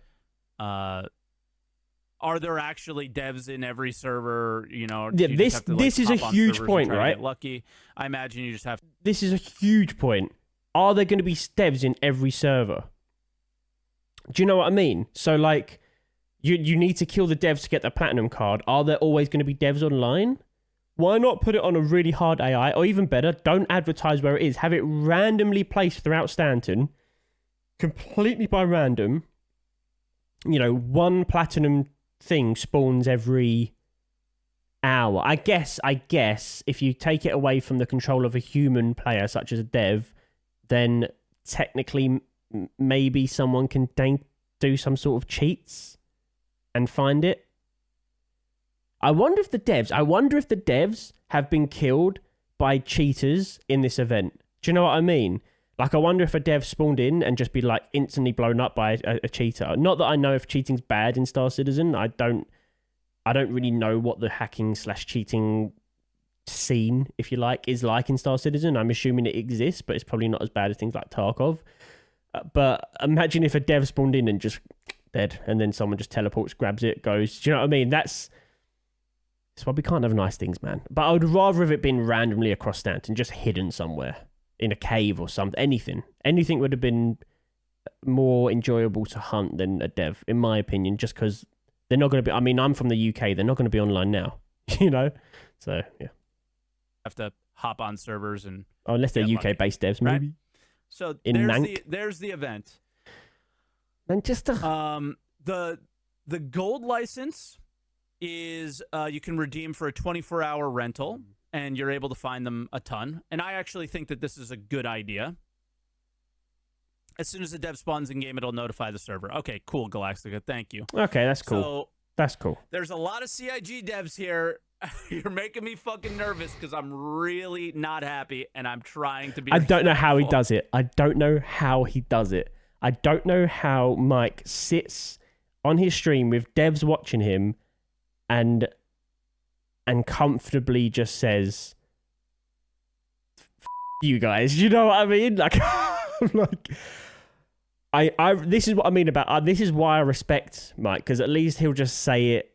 Are there actually devs in every server? You know, yeah, this is a huge point, right? Lucky. I imagine you just have... This is a huge point. Are there going to be devs in every server? Do you know what I mean? So, like, you need to kill the devs to get the platinum card. Are there always going to be devs online? Why not put it on a really hard AI? Or even better, don't advertise where it is. Have it randomly placed throughout Stanton, completely by random. You know, one platinum thing spawns every hour. I guess if you take it away from the control of a human player, such as a dev, then technically maybe someone can do some sort of cheats and find it. I wonder if the devs have been killed by cheaters in this event. Do you know what I mean? Like, I wonder if a dev spawned in and just be, like, instantly blown up by a cheater. Not that I know if cheating's bad in Star Citizen. I don't really know what the hacking/cheating scene, if you like, is like in Star Citizen. I'm assuming it exists, but it's probably not as bad as things like Tarkov. But imagine if a dev spawned in and just dead, and then someone just teleports, grabs it, goes. Do you know what I mean? That's why we can't have nice things, man. But I would rather have it been randomly across Stanton, just hidden somewhere. In a cave or something, anything would have been more enjoyable to hunt than a dev, in my opinion, just because they're not going to be, I mean, I'm from the UK, they're not going to be online now, you know? So, yeah. Have to hop on servers and... Oh, unless they're UK-based devs, maybe. Right? So, in there's the event. Manchester. The gold license is you can redeem for a 24-hour rental. And you're able to find them a ton. And I actually think that this is a good idea. As soon as the dev spawns in game, it'll notify the server. Okay, cool, Galactica. Thank you. Okay, that's cool. So, that's cool. There's a lot of CIG devs here. You're making me fucking nervous because I'm really not happy, and I'm trying to be. I don't know how he does it. I don't know how he does it. I don't know how Mike sits on his stream with devs watching him and comfortably just says, you guys, you know what I mean? Like, this is what I mean about, this is why I respect Mike, because at least he'll just say it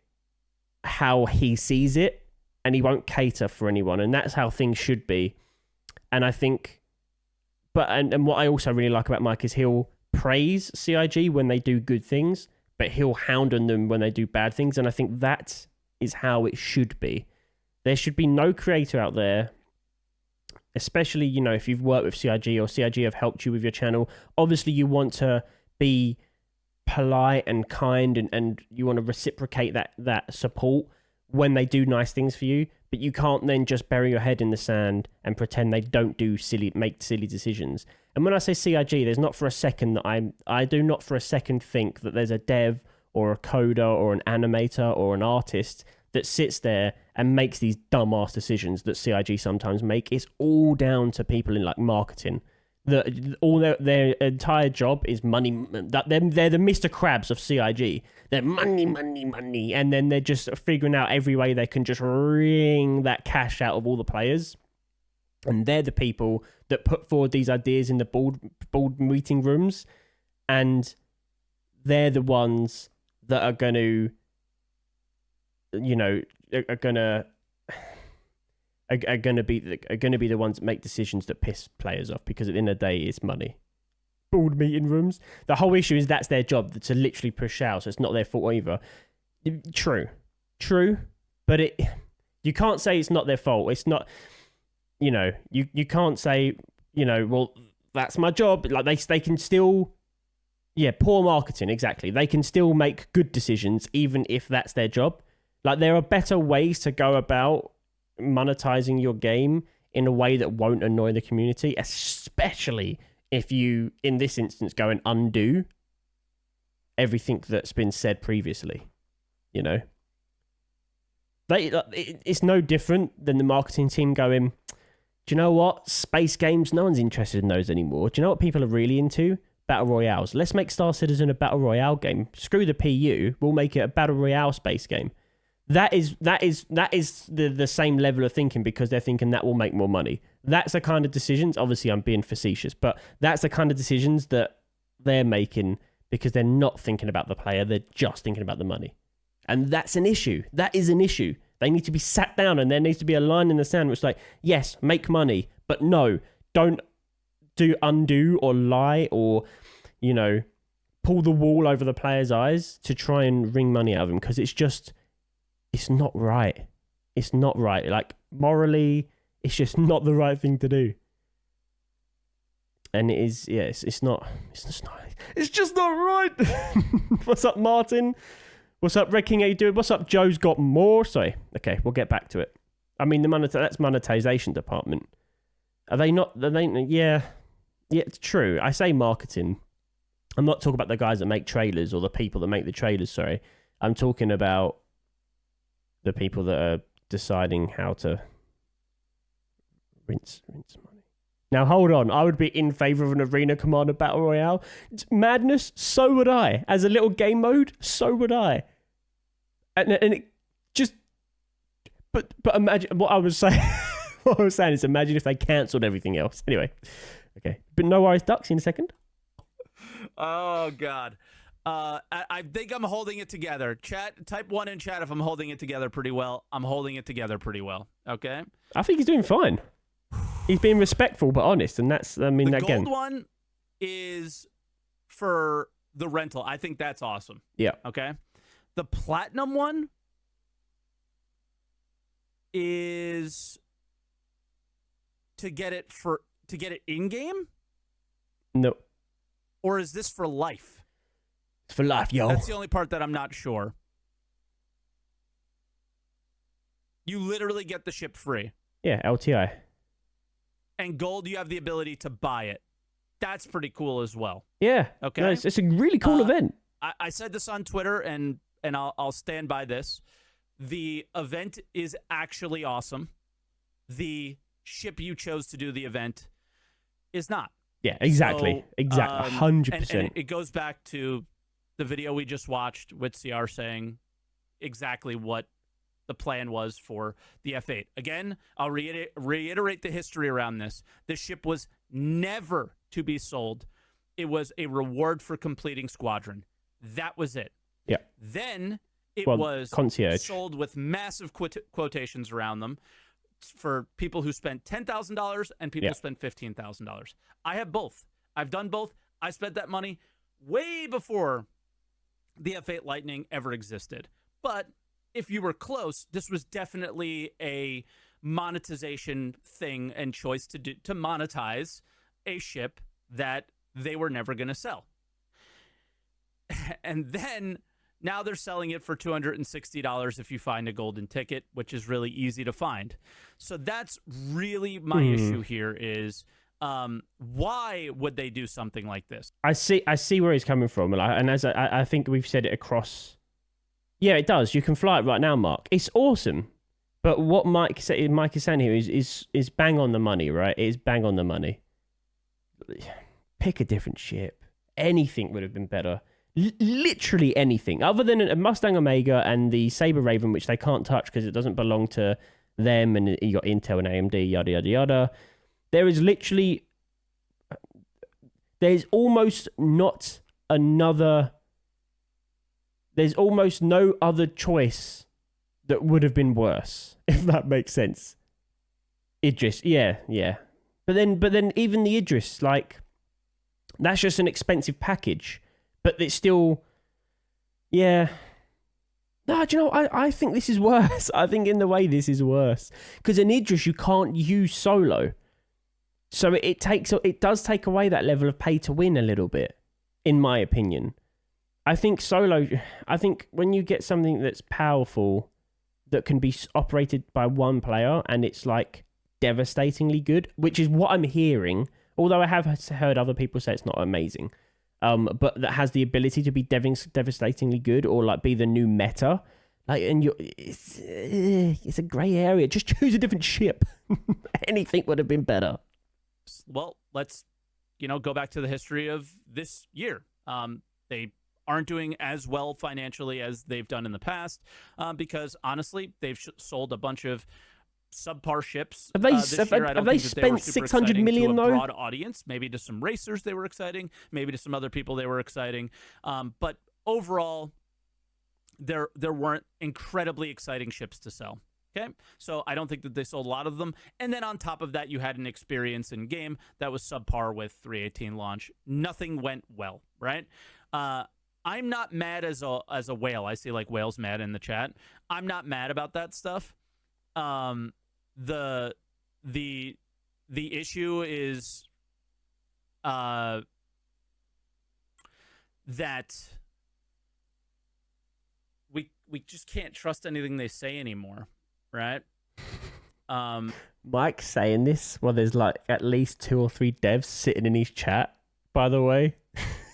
how he sees it, and he won't cater for anyone, and that's how things should be. And I think, and what I also really like about Mike is he'll praise CIG when they do good things, but he'll hound on them when they do bad things, and I think that is how it should be. There should be no creator out there, especially, you know, if you've worked with CIG or CIG have helped you with your channel, obviously you want to be polite and kind, and you want to reciprocate that support when they do nice things for you, but you can't then just bury your head in the sand and pretend they don't make silly decisions. And when I say CIG, there's not for a second that I do not for a second think that there's a dev or a coder or an animator or an artist that sits there and makes these dumbass decisions that CIG sometimes make. It's all down to people in like marketing. All their entire job is money. They're the Mr. Krabs of CIG. They're money, and then they're just figuring out every way they can just wring that cash out of all the players. And they're the people that put forward these ideas in the board meeting rooms, and they're the ones that are going to, you know, are going to be the ones that make decisions that piss players off, because at the end of the day, it's money. Board meeting rooms. The whole issue is that's their job, to literally push out, so it's not their fault either. True, but you can't say it's not their fault. It's not, you know, you can't say, you know, well, that's my job. Like they can still, yeah, poor marketing, exactly. They can still make good decisions even if that's their job. Like there are better ways to go about monetizing your game in a way that won't annoy the community, especially if you, in this instance, go and undo everything that's been said previously. You know, it's no different than the marketing team going, do you know what? Space games, no one's interested in those anymore. Do you know what people are really into? Battle Royales. Let's make Star Citizen a Battle Royale game. Screw the PU. We'll make it a Battle Royale space game. That is the same level of thinking, because they're thinking that will make more money. That's the kind of decisions, obviously I'm being facetious, but that's the kind of decisions that they're making because they're not thinking about the player, they're just thinking about the money. And that's an issue. That is an issue. They need to be sat down, and there needs to be a line in the sand which is like, yes, make money, but no, don't undo or lie or, you know, pull the wool over the player's eyes to try and wring money out of them, because it's not right. It's not right. Like, morally, it's just not the right thing to do. And it is, yeah, it's just not right. What's up, Martin? What's up, Red King? How you doing? What's up, Joe's got more? Sorry. Okay, we'll get back to it. I mean, that's monetization department. Yeah, it's true. I say marketing. I'm not talking about the guys that make trailers or the people that make the trailers, sorry. I'm talking about the people that are deciding how to rinse money. Now, hold on. I would be in favor of an Arena Commander Battle Royale. It's madness, so would I. As a little game mode, so would I. And it just... But imagine... What I was saying... What I was saying is, imagine if they cancelled everything else. Anyway. Okay. But no worries, Ducks, in a second. Oh, God. I think I'm holding it together. Chat, type 1 in chat if I'm holding it together pretty well. I'm holding it together pretty well. Okay? I think he's doing fine. He's being respectful but honest, and that's, I mean, the again... gold one is for the rental. I think that's awesome. Yeah. Okay? The platinum one is to get it in-game? No. Or is this for life? It's for life, yo. That's the only part that I'm not sure. You literally get the ship free. Yeah, LTI. And gold, you have the ability to buy it. That's pretty cool as well. Yeah. Okay. No, it's a really cool event. I said this on Twitter, and I'll stand by this. The event is actually awesome. The ship you chose to do the event is not. Yeah, exactly. So, exactly. 100%. And it goes back to the video we just watched with CR saying exactly what the plan was for the F8. Again, I'll reiterate the history around this. This ship was never to be sold. It was a reward for completing Squadron. That was it. Yeah. Then It well, was concierge. sold with massive quotations around them for people who spent $10,000 and people who spent $15,000. I have both. I've done both. I spent that money way before the F8 Lightning ever existed. But if you were close, this was definitely a monetization thing and choice to monetize a ship that they were never going to sell. And then now they're selling it for $260 if you find a golden ticket, which is really easy to find. So that's really my issue here is why would they do something like this? I see where he's coming from, and as I think we've said it across. Yeah, it does. You can fly it right now, Mark. It's awesome. But what Mike is saying here is bang on the money, right? It is bang on the money. Pick a different ship. Anything would have been better. Literally anything. Other than a Mustang Omega and the Sabre Raven, which they can't touch because it doesn't belong to them, and you got Intel and AMD, yada, yada, yada. There is literally... There's almost not another... There's almost no other choice that would have been worse, if that makes sense. Idris, yeah. But then even the Idris, like, that's just an expensive package. But it's still, yeah. No, do you know, I think this is worse. I think in the way this is worse. Because in Idris, you can't use solo. So it does take away that level of pay to win a little bit, in my opinion. I think when you get something that's powerful, that can be operated by one player, and it's like devastatingly good, which is what I'm hearing, although I have heard other people say it's not amazing, but that has the ability to be devastatingly good, or like be the new meta, like, and it's a grey area. Just choose a different ship. Anything would have been better. Well, let's go back to the history of this year. They aren't doing as well financially as they've done in the past, because honestly, they've sold a bunch of subpar ships. Have they spent 600 million to a though? Broad audience, maybe to some racers they were exciting, maybe to some other people they were exciting, but overall, there weren't incredibly exciting ships to sell. Okay, so I don't think that they sold a lot of them. And then on top of that, you had an experience in game that was subpar with 318 launch. Nothing went well, right? I'm not mad as a whale. I see like whales mad in the chat. I'm not mad about that stuff. The issue is that we just can't trust anything they say anymore, right? Mike's saying this. Well, there's like at least 2 or 3 devs sitting in his chat, by the way.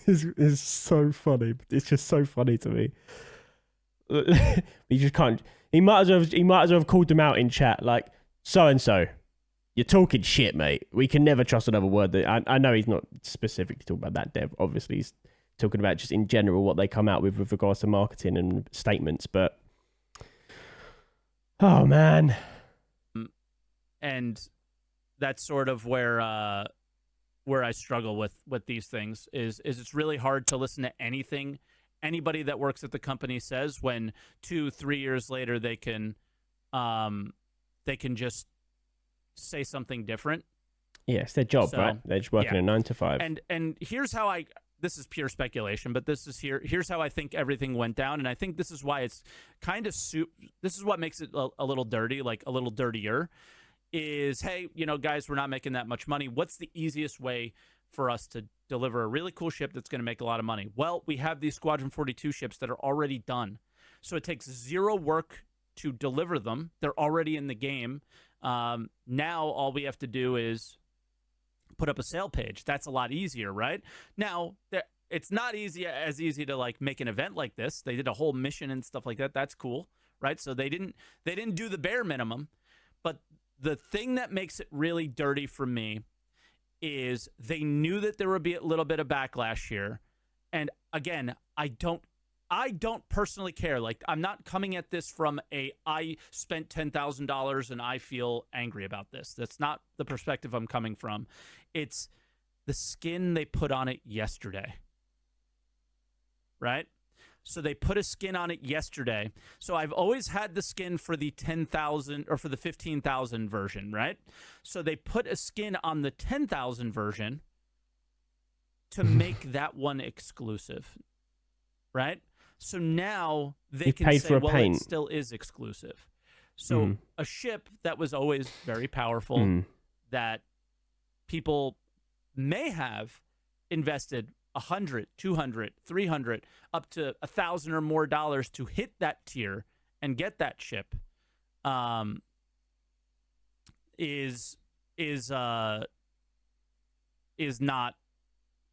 It's so funny. It's just so funny to me. You just can't. He might as well have called them out in chat, like, so and so, you're talking shit, mate. We can never trust another word. That I know he's not specifically talking about that dev. Obviously, he's talking about just in general what they come out with regards to marketing and statements. But oh man, and that's sort of where I struggle with these things is it's really hard to listen to anything anybody that works at the company says when 2-3 years later they can just say something different. Yeah, it's their job, right? They're just working a 9 to 5. And here's how this is pure speculation, but here's how I think everything went down, and I think this is why it's kind of this is what makes it a little dirty, like a little dirtier. Is, hey, guys, we're not making that much money. What's the easiest way for us to deliver a really cool ship that's going to make a lot of money? Well, we have these Squadron 42 ships that are already done. So it takes 0 work to deliver them. They're already in the game. Now all we have to do is put up a sale page. That's a lot easier, right? Now, it's not as easy to like make an event like this. They did a whole mission and stuff like that. That's cool, right? So they didn't do the bare minimum, but the thing that makes it really dirty for me is they knew that there would be a little bit of backlash here. And again, I don't personally care. Like, I'm not coming at this from I spent $10,000 and I feel angry about this. That's not the perspective I'm coming from. It's the skin they put on it yesterday. Right? So they put a skin on it yesterday. So I've always had the skin for the 10,000 or for the 15,000 version, right? So they put a skin on the 10,000 version to make that one exclusive, right? So now they can paid say, for a well, paint. it still is exclusive. So a ship that was always very powerful that people may have invested 100, 200, 300, up to $1,000 or more to hit that tier and get that ship, is not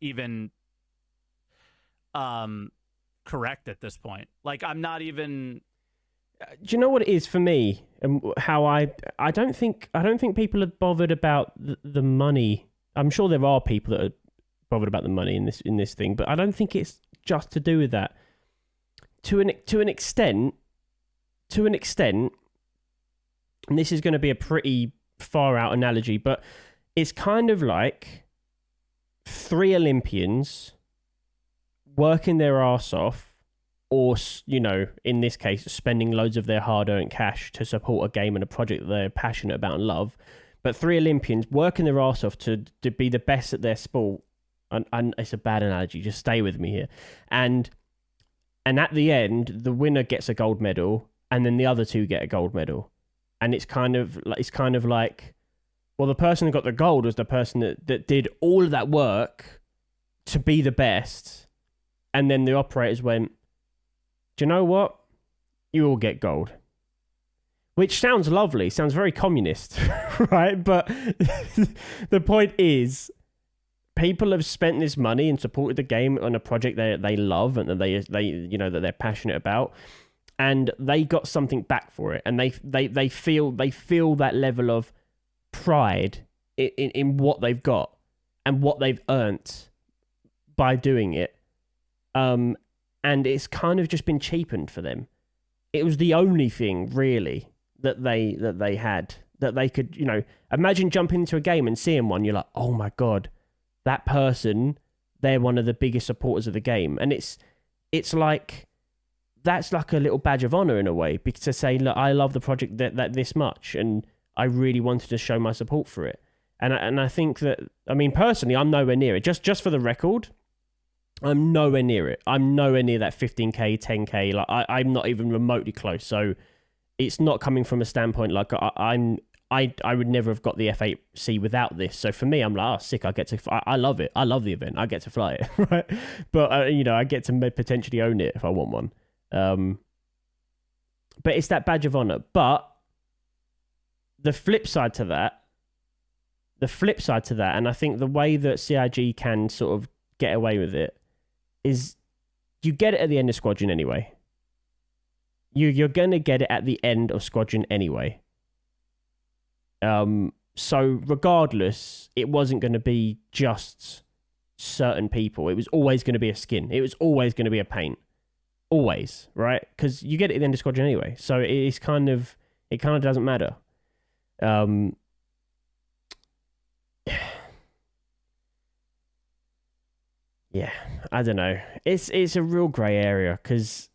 even correct at this point. Like, I'm not even. Do you know what it is for me, and how I don't think people are bothered about the money. I'm sure there are people that are bothered about the money in this thing, but I don't think it's just to do with that. To an extent, and this is going to be a pretty far out analogy, but it's kind of like 3 Olympians working their arse off, or, you know, in this case, spending loads of their hard-earned cash to support a game and a project that they're passionate about and love. But 3 Olympians working their arse off to be the best at their sport. And it's a bad analogy, just stay with me here. And at the end, the winner gets a gold medal, and then the other 2 get a gold medal. And it's kind of like, well, the person who got the gold was the person that did all of that work to be the best. And then the operators went, do you know what? You all get gold. Which sounds lovely, sounds very communist, right? But the point is, people have spent this money and supported the game on a project they love and that they you know that they're passionate about, and they got something back for it, and they feel that level of pride in what they've got and what they've earned by doing it. And it's kind of just been cheapened for them. It was the only thing really that they had, that they could, you know, imagine jumping into a game and seeing one, you're like, oh my God, that person, they're one of the biggest supporters of the game. And it's like, that's like a little badge of honor in a way, because to say, look, I love the project that this much, and I really wanted to show my support for it. And I think that, I mean, personally, I'm nowhere near it. Just for the record, I'm nowhere near it. I'm nowhere near that 15k, 10k. Like I'm not even remotely close. So it's not coming from a standpoint like I would never have got the F8C without this. So for me, I'm like, oh, sick. I love it. I love the event. I get to fly it, right? But you know, I get to potentially own it if I want one. But it's that badge of honor. But the flip side to that, and I think the way that CIG can sort of get away with it, is you get it at the end of Squadron anyway. You're going to get it at the end of Squadron anyway. So regardless, it wasn't going to be just certain people. It was always going to be a skin. It was always going to be a paint. Always, right? Because you get it at the end of Squadron anyway. So it kind of doesn't matter. Yeah, I don't know. It's a real grey area, because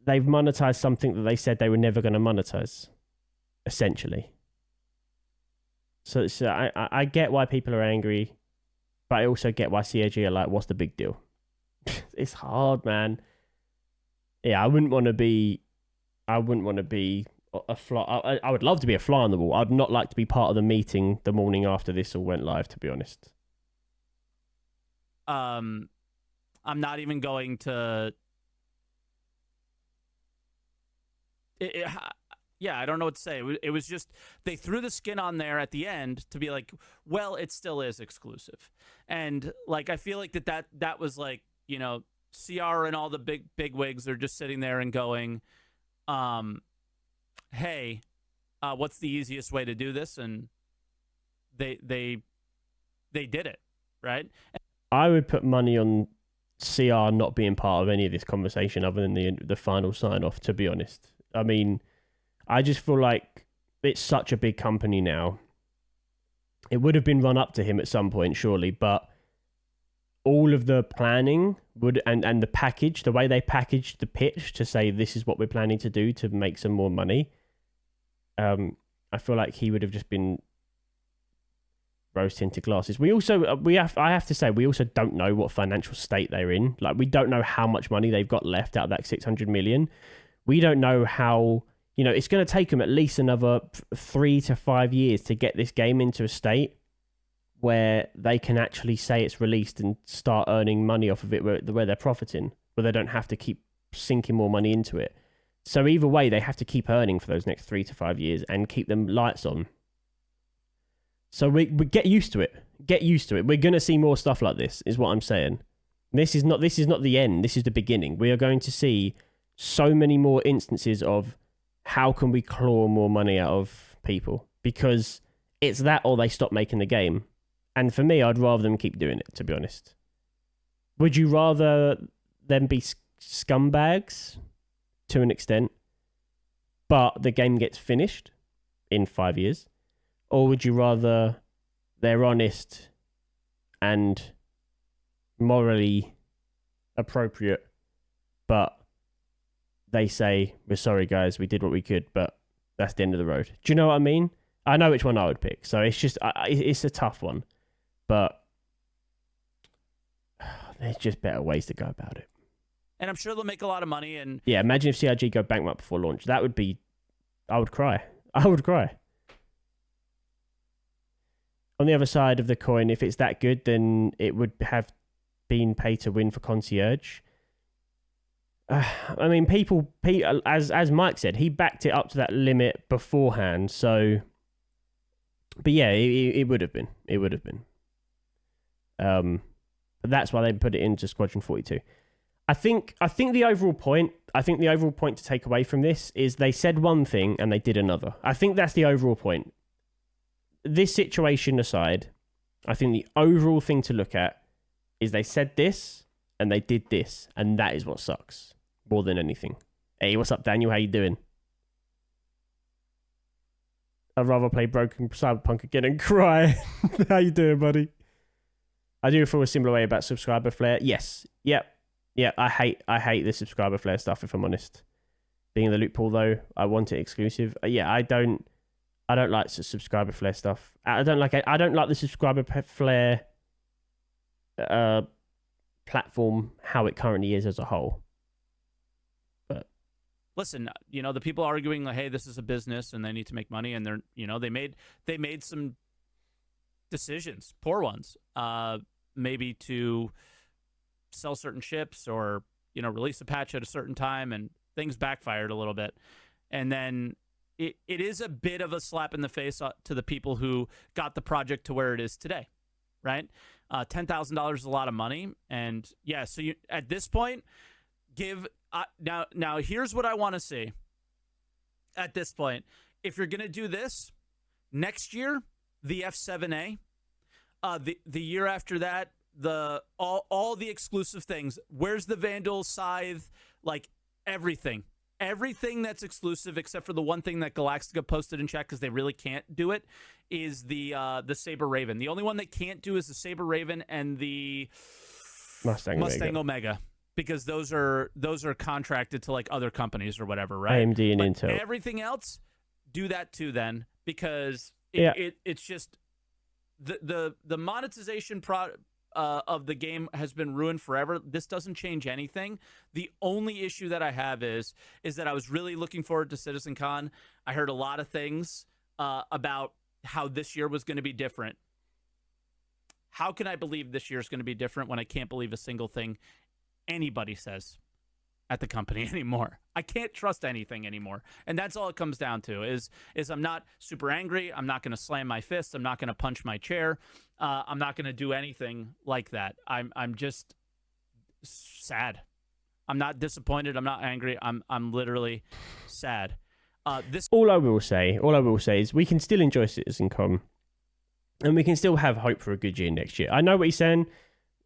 they've monetized something that they said they were never going to monetize, essentially. So I get why people are angry, but I also get why CAG are like, what's the big deal? It's hard, man. Yeah, I wouldn't want to be a fly. I would love to be a fly on the wall. I'd not like to be part of the meeting the morning after this all went live, to be honest. I'm not even going to. Yeah, I don't know what to say. It was just, they threw the skin on there at the end to be like, well, it still is exclusive, and like I feel like that was like, you know, CR and all the big wigs are just sitting there and going, hey, what's the easiest way to do this? And they did it, right? I would put money on CR not being part of any of this conversation other than the final sign-off, to be honest. I mean, I just feel like it's such a big company now. It would have been run up to him at some point, surely, but all of the planning would and the package, the way they packaged the pitch to say this is what we're planning to do to make some more money, I feel like he would have just been rose-tinted glasses. I have to say, we also don't know what financial state they're in. Like, we don't know how much money they've got left out of that 600 million. We don't know how, it's going to take them at least another 3 to 5 years to get this game into a state where they can actually say it's released and start earning money off of it, where they're profiting, where they don't have to keep sinking more money into it. So either way, they have to keep earning for those next 3 to 5 years and keep them lights on. So we get used to it. Get used to it. We're going to see more stuff like this, is what I'm saying. This is not the end. This is the beginning. We are going to see so many more instances of how can we claw more money out of people, because it's that or they stop making the game. And for me, I'd rather them keep doing it, to be honest. Would you rather them be scumbags to an extent, but the game gets finished in 5 years? Or would you rather they're honest and morally appropriate, but they say, we're sorry guys, we did what we could, but that's the end of the road? Do you know what I mean? I know which one I would pick, so it's just, it's a tough one. But there's just better ways to go about it. And I'm sure they'll make a lot of money. And yeah, imagine if CRG go bankrupt before launch. That would be, I would cry. I would cry. On the other side of the coin, if it's that good, then it would have been pay to win for Concierge. I mean, people, as Mike said, he backed it up to that limit beforehand. So, but yeah, it would have been. It would have been. But that's why they put it into Squadron 42. I think the overall point to take away from this is they said one thing and they did another. I think that's the overall point. This situation aside, I think the overall thing to look at is they said this and they did this, and that is what sucks more than anything. Hey, what's up, Daniel? How you doing? I'd rather play Broken Cyberpunk again and cry. How you doing, buddy? I do feel a similar way about subscriber flare. Yes. Yep. Yeah, I hate the subscriber flare stuff, if I'm honest. Being in the loot pool though, I want it exclusive. Yeah, I don't like subscriber flare stuff. I don't like the subscriber flare platform how it currently is as a whole. But listen, the people arguing like, hey, this is a business and they need to make money, and they're, they made some decisions, poor ones, maybe to sell certain ships or, release a patch at a certain time, and things backfired a little bit. And then it is a bit of a slap in the face to the people who got the project to where it is today, right? $10,000 is a lot of money. And yeah, so you, at this point, now here's what I want to see at this point. If you're going to do this next year, the F7A, the year after that, all the exclusive things. Where's the Vandal, Scythe, like everything that's exclusive, except for the one thing that Galactica posted in chat because they really can't do it, is the Saber Raven. The only one they can't do is the Saber Raven and the Mustang Omega, because those are contracted to like other companies or whatever, right? AMD and Intel. Everything else, do that too then, because it's just the monetization of the game has been ruined forever. This doesn't change anything. The only issue that I have is that I was really looking forward to CitizenCon. I heard a lot of things about how this year was going to be different. How can I believe this year is going to be different when I can't believe a single thing anybody says at the company anymore? I can't trust anything anymore. And that's all it comes down to is I'm not super angry. I'm not going to slam my fist. I'm not going to punch my chair. I'm not going to do anything like that. I'm just sad. I'm not disappointed. I'm not angry. I'm literally sad. All I will say is we can still enjoy CitizenCon, and we can still have hope for a good year next year. I know what he's saying,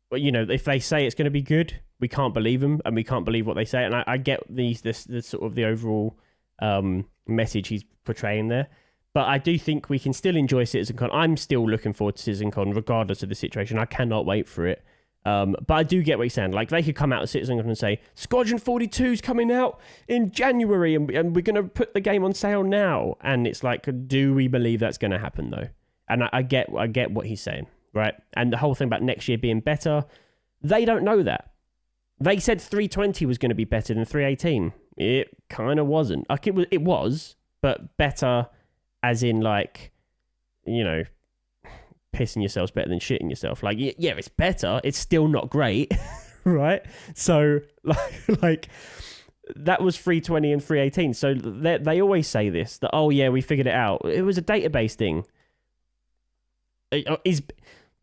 but if they say it's going to be good, we can't believe them, and we can't believe what they say. And I get this sort of the overall message he's portraying there. But I do think we can still enjoy CitizenCon. I'm still looking forward to CitizenCon regardless of the situation. I cannot wait for it. But I do get what you're saying. Like, they could come out to Citizen and say, Squadron 42's coming out in January, and we're going to put the game on sale now. And it's like, do we believe that's going to happen, though? And I get what he's saying, right? And the whole thing about next year being better, they don't know that. They said 320 was going to be better than 318. It kind of wasn't. Like, it was, but better as in, like, you know, pissing yourself's better than shitting yourself. Like, yeah, it's better. It's still not great, right? So, like that was 320 and 318. So they always say this, that, oh, yeah, we figured it out. It was a database thing.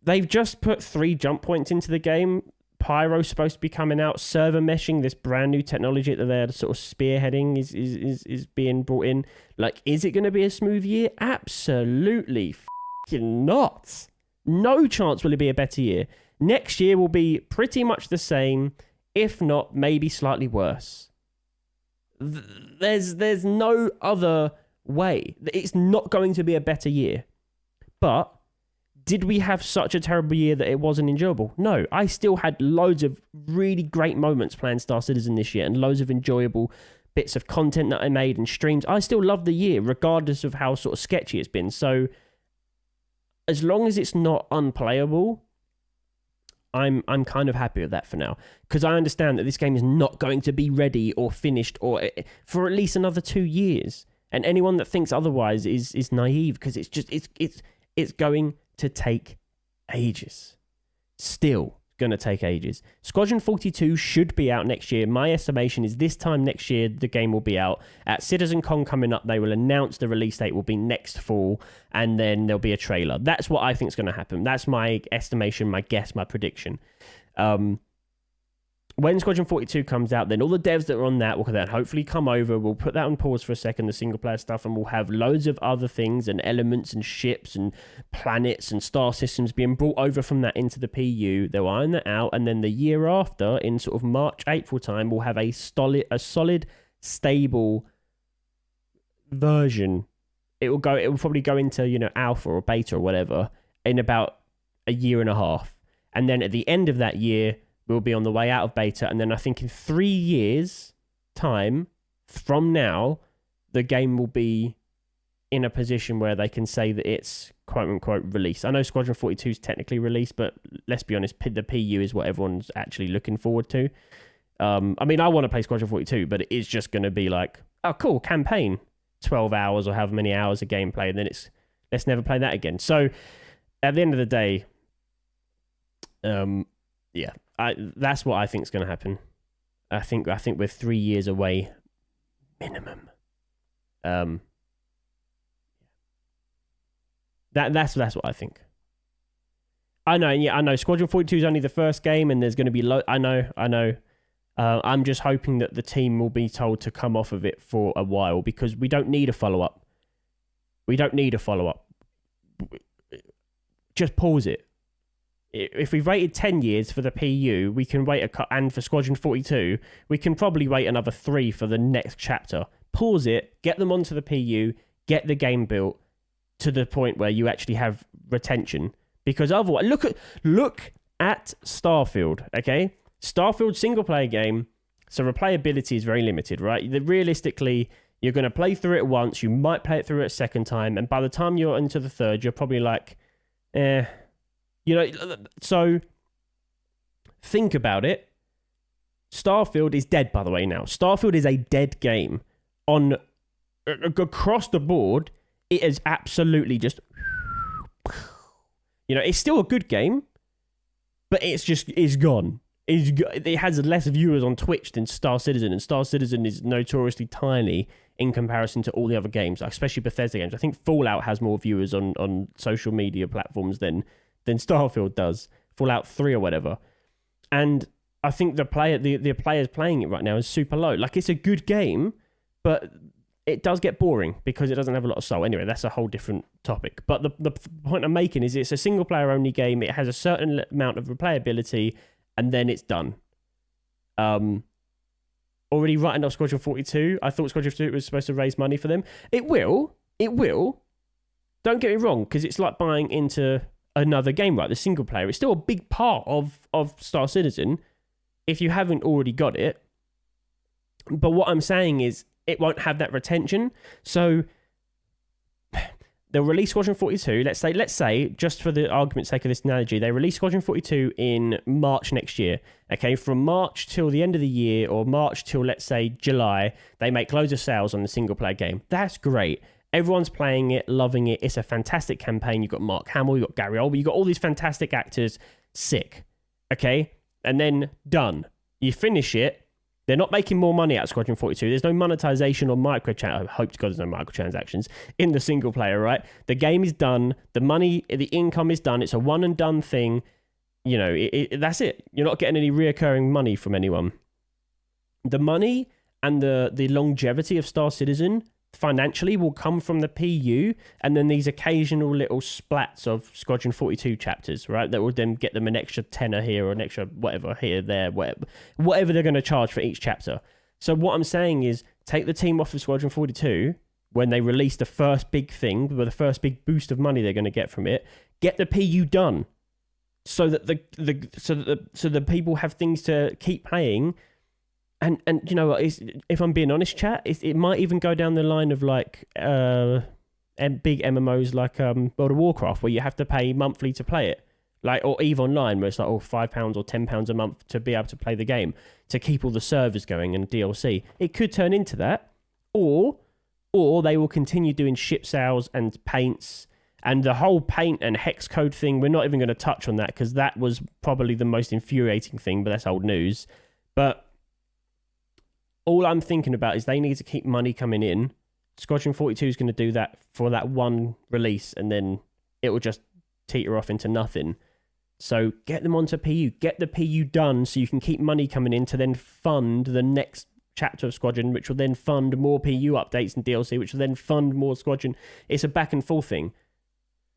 They've just put 3 jump points into the game. Pyro's supposed to be coming out. Server meshing, this brand new technology that they're sort of spearheading, is being brought in. Like, is it going to be a smooth year? Absolutely not. No chance will it be a better year. Next year will be pretty much the same, if not maybe slightly worse. There's no other way. It's not going to be a better year. But did we have such a terrible year that it wasn't enjoyable? No, I still had loads of really great moments playing Star Citizen this year, and loads of enjoyable bits of content that I made and streams. I still love the year, regardless of how sort of sketchy it's been. So as long as it's not unplayable, I'm kind of happy with that for now, because I understand that this game is not going to be ready or finished or for at least another 2 years. And anyone that thinks otherwise is naive, because it's going to take ages. Still going to take ages. Squadron 42 should be out next year. My estimation is this time next year the game will be out. At CitizenCon coming up, they will announce the release date will be next fall, and then there'll be a trailer. That's what I think is going to happen. That's my estimation, my guess, my prediction. When Squadron 42 comes out, then all the devs that are on that will then hopefully come over. We'll put that on pause for a second, the single player stuff, and we'll have loads of other things and elements and ships and planets and star systems being brought over from that into the PU. They'll iron that out, and then the year after, in sort of March, April time, we'll have a solid, stable version. It will probably go into, you know, alpha or beta or whatever in about a year and a half. And then at the end of that year, we'll be on the way out of beta, and then I think in 3 years' time from now, the game will be in a position where they can say that it's quote-unquote released. I know Squadron 42 is technically released, but let's be honest, the PU is what everyone's actually looking forward to. I mean, I want to play Squadron 42, but it is just going to be like, oh, cool, campaign, 12 hours or however many hours of gameplay, and then let's never play that again. So, at the end of the day, yeah, that's what I think is going to happen. I think we're 3 years away, minimum. That's what I think. I know. Squadron 42 is only the first game, and there's going to be I know. I'm just hoping that the team will be told to come off of it for a while, because we don't need a follow-up. Just pause it. If we've waited 10 years for the PU, we can wait and for Squadron 42, we can probably wait another 3 for the next chapter. Pause it, get them onto the PU, get the game built to the point where you actually have retention. Because otherwise, look at Starfield, okay? Starfield single player game, so replayability is very limited, right? Realistically, you're going to play through it once, you might play it through it a second time, and by the time you're into the third, you're probably like, You know, so think about it. Starfield is dead, by the way, now. Starfield is a dead game. Across the board, it is absolutely just... You know, it's still a good game, but it's gone. It has less viewers on Twitch than Star Citizen, and Star Citizen is notoriously tiny in comparison to all the other games, especially Bethesda games. I think Fallout has more viewers on social media platforms than Starfield does, Fallout 3 or whatever. And I think the players playing it right now is super low. Like, it's a good game, but it does get boring because it doesn't have a lot of soul. Anyway, that's a whole different topic. But the point I'm making is it's a single player only game. It has a certain amount of replayability, and then it's done. Already writing off Squadron 42. I thought Squadron 42 was supposed to raise money for them. It will. Don't get me wrong, because it's like buying into another game, right? The single player. It's still a big part of Star Citizen if you haven't already got it. But what I'm saying is it won't have that retention. So they'll release Squadron 42. Let's say, just for the argument's sake of this analogy, they release Squadron 42 in March next year. Okay, from March till the end of the year, or March till, let's say, July, they make loads of sales on the single-player game. That's great. Everyone's playing it, loving it. It's a fantastic campaign. You've got Mark Hamill, you've got Gary Oldman, you've got all these fantastic actors. Sick. Okay? And then done. You finish it. They're not making more money out of Squadron 42. There's no monetization or I hope to God there's no microtransactions in the single player, right? The game is done. The money, the income is done. It's a one and done thing. You know, that's it. You're not getting any reoccurring money from anyone. The money and the longevity of Star Citizen financially will come from the PU and then these occasional little splats of Squadron 42 chapters, right? That will then get them an extra tenner here or an extra whatever here, there, whatever they're going to charge for each chapter. So what I'm saying is take the team off of Squadron 42 when they release the first big thing, with the first big boost of money they're going to get from it. Get the PU done so that the people have things to keep playing. And you know what, if I'm being honest, chat, it might even go down the line of like big MMOs like World of Warcraft, where you have to pay monthly to play it, like, or EVE Online, where it's like £5 or £10 a month to be able to play the game to keep all the servers going and DLC. It could turn into that, or they will continue doing ship sales and paints and the whole paint and hex code thing. We're not even going to touch on that because that was probably the most infuriating thing, but that's old news. But all I'm thinking about is they need to keep money coming in. Squadron 42 is going to do that for that one release, and then it will just teeter off into nothing. So get them onto PU. Get the PU done so you can keep money coming in to then fund the next chapter of Squadron, which will then fund more PU updates and DLC, which will then fund more Squadron. It's a back and forth thing.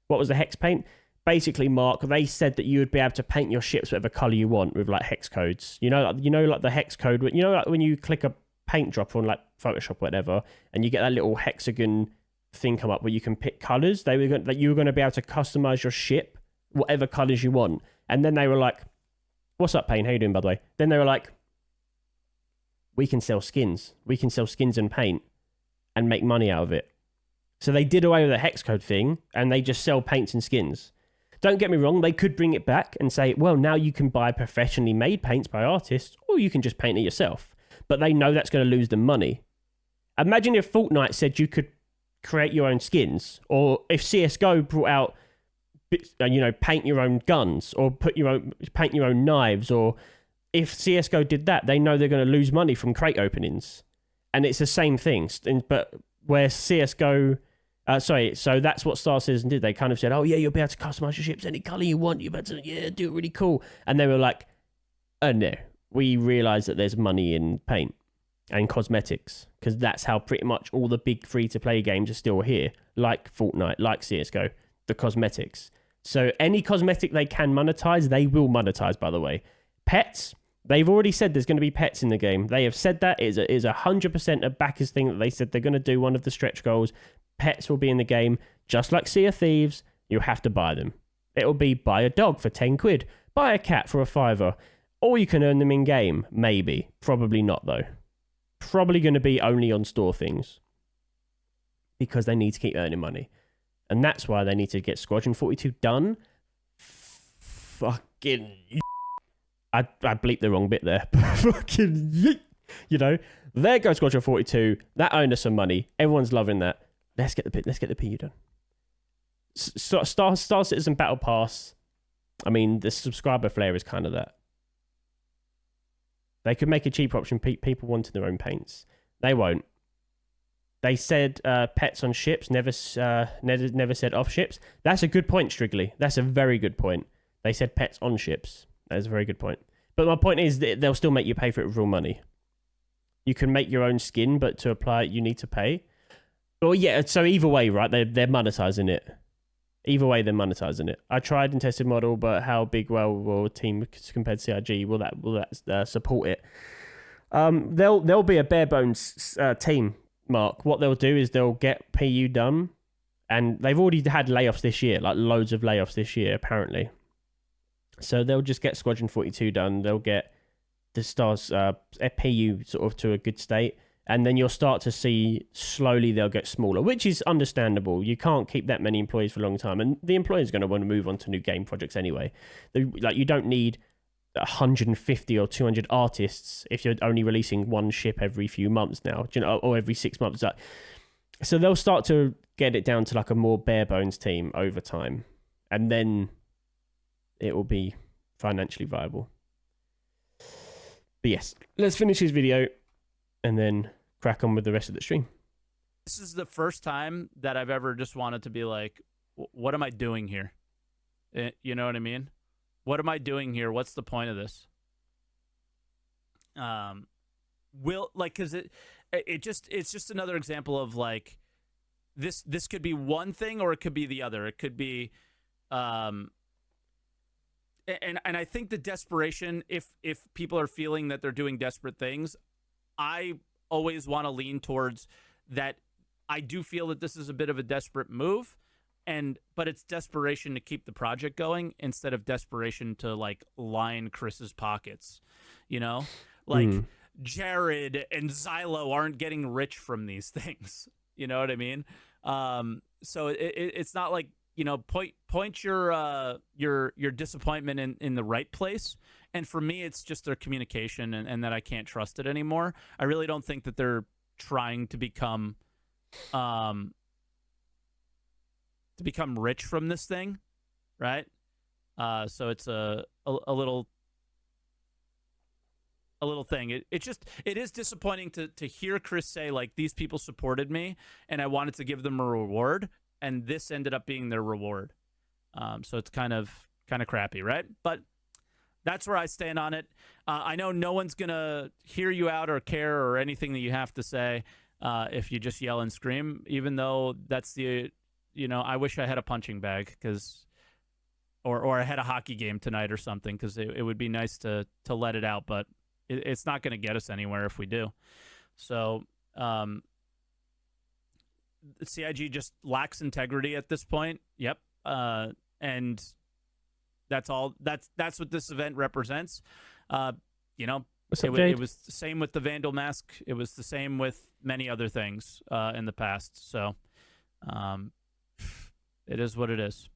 What was the hex paint? Basically, Mark, they said that you would be able to paint your ships whatever color you want with like hex codes. You know, like the hex code. You know, like when you click a paint dropper on like Photoshop or whatever, and you get that little hexagon thing come up where you can pick colors. You were going to be able to customize your ship whatever colors you want. And then they were like, "What's up, Payne? How you doing, by the way?" Then they were like, "We can sell skins. We can sell skins and paint and make money out of it." So they did away with the hex code thing, and they just sell paints and skins. Don't get me wrong, they could bring it back and say, well, now you can buy professionally made paints by artists, or you can just paint it yourself. But they know that's going to lose them money. Imagine if Fortnite said you could create your own skins, or if CSGO brought out, paint your own guns, or paint your own knives, or if CSGO did that, they know they're going to lose money from crate openings. And it's the same thing, but where CSGO... so that's what Star Citizen did. They kind of said, oh, yeah, you'll be able to customize your ships any color you want. You'll be able to, do it really cool. And they were like, oh, no. We realize that there's money in paint and cosmetics, because that's how pretty much all the big free-to-play games are still here, like Fortnite, like CSGO, the cosmetics. So any cosmetic they can monetize, they will monetize, by the way. Pets, they've already said there's going to be pets in the game. They have said that. It is 100% a backers thing that they said they're going to do. One of the stretch goals. Pets will be in the game, just like Sea of Thieves. You'll have to buy them. It'll be buy a dog for 10 quid, buy a cat for a £5, or you can earn them in game. Maybe, probably not though. Probably going to be only on store things, because they need to keep earning money, and that's why they need to get Squadron 42 done. Fucking, I bleeped the wrong bit there. Fucking, there goes Squadron 42. That earned us some money. Everyone's loving that. Let's get the PU done. Star Citizen Battle Pass. I mean, the subscriber flare is kind of that. They could make a cheaper option. People wanted their own paints. They won't. They said pets on ships. Never said off ships. That's a good point, Strigley. That's a very good point. They said pets on ships. That's a very good point. But my point is that they'll still make you pay for it with real money. You can make your own skin, but to apply it, you need to pay. Well, yeah, so either way, right, they're monetizing it. Either way, they're monetizing it. I tried and tested model, but how big will a team compared to CIG, will that support it? There'll be a bare bones team, Mark. What they'll do is they'll get PU done, And they've already had layoffs this year, like loads of layoffs this year, apparently. So they'll just get Squadron 42 done. They'll get the Stars PU sort of to a good state. And then you'll start to see slowly they'll get smaller, which is understandable. You can't keep that many employees for a long time. And the employer's going to want to move on to new game projects anyway. Like, you don't need 150 or 200 artists if you're only releasing one ship every few months now, you know, or every 6 months. So they'll start to get it down to like a more bare bones team over time, and then it will be financially viable. But yes, let's finish this video and then crack on with the rest of the stream. This is the first time that I've ever just wanted to be like, what am I doing here? You know what I mean? What am I doing here? What's the point of this? Because it's just another example of like, this could be one thing or it could be the other. It could be, and I think the desperation, if people are feeling that they're doing desperate things, I always want to lean towards that. I do feel that this is a bit of a desperate move, but it's desperation to keep the project going instead of desperation to like line Chris's pockets, you know, like Jared and Xylo aren't getting rich from these things. You know what I mean? So it's not like, you know, point your disappointment in the right place. And for me, it's just their communication and that I can't trust it anymore. I really don't think that they're trying to become rich from this thing, right? So it's a little thing. It is disappointing to hear Chris say like, these people supported me and I wanted to give them a reward, and this ended up being their reward. So it's kind of crappy, right? But that's where I stand on it. I know no one's gonna hear you out or care or anything that you have to say if you just yell and scream, even though that's the, you know, I wish I had a punching bag or I had a hockey game tonight or something, because it would be nice to let it out, but it's not going to get us anywhere if we do. So CIG just lacks integrity at this point. Yep. And that's all. That's what this event represents. You know, it was the same with the Vandal Mask. It was the same with many other things in the past. So it is what it is.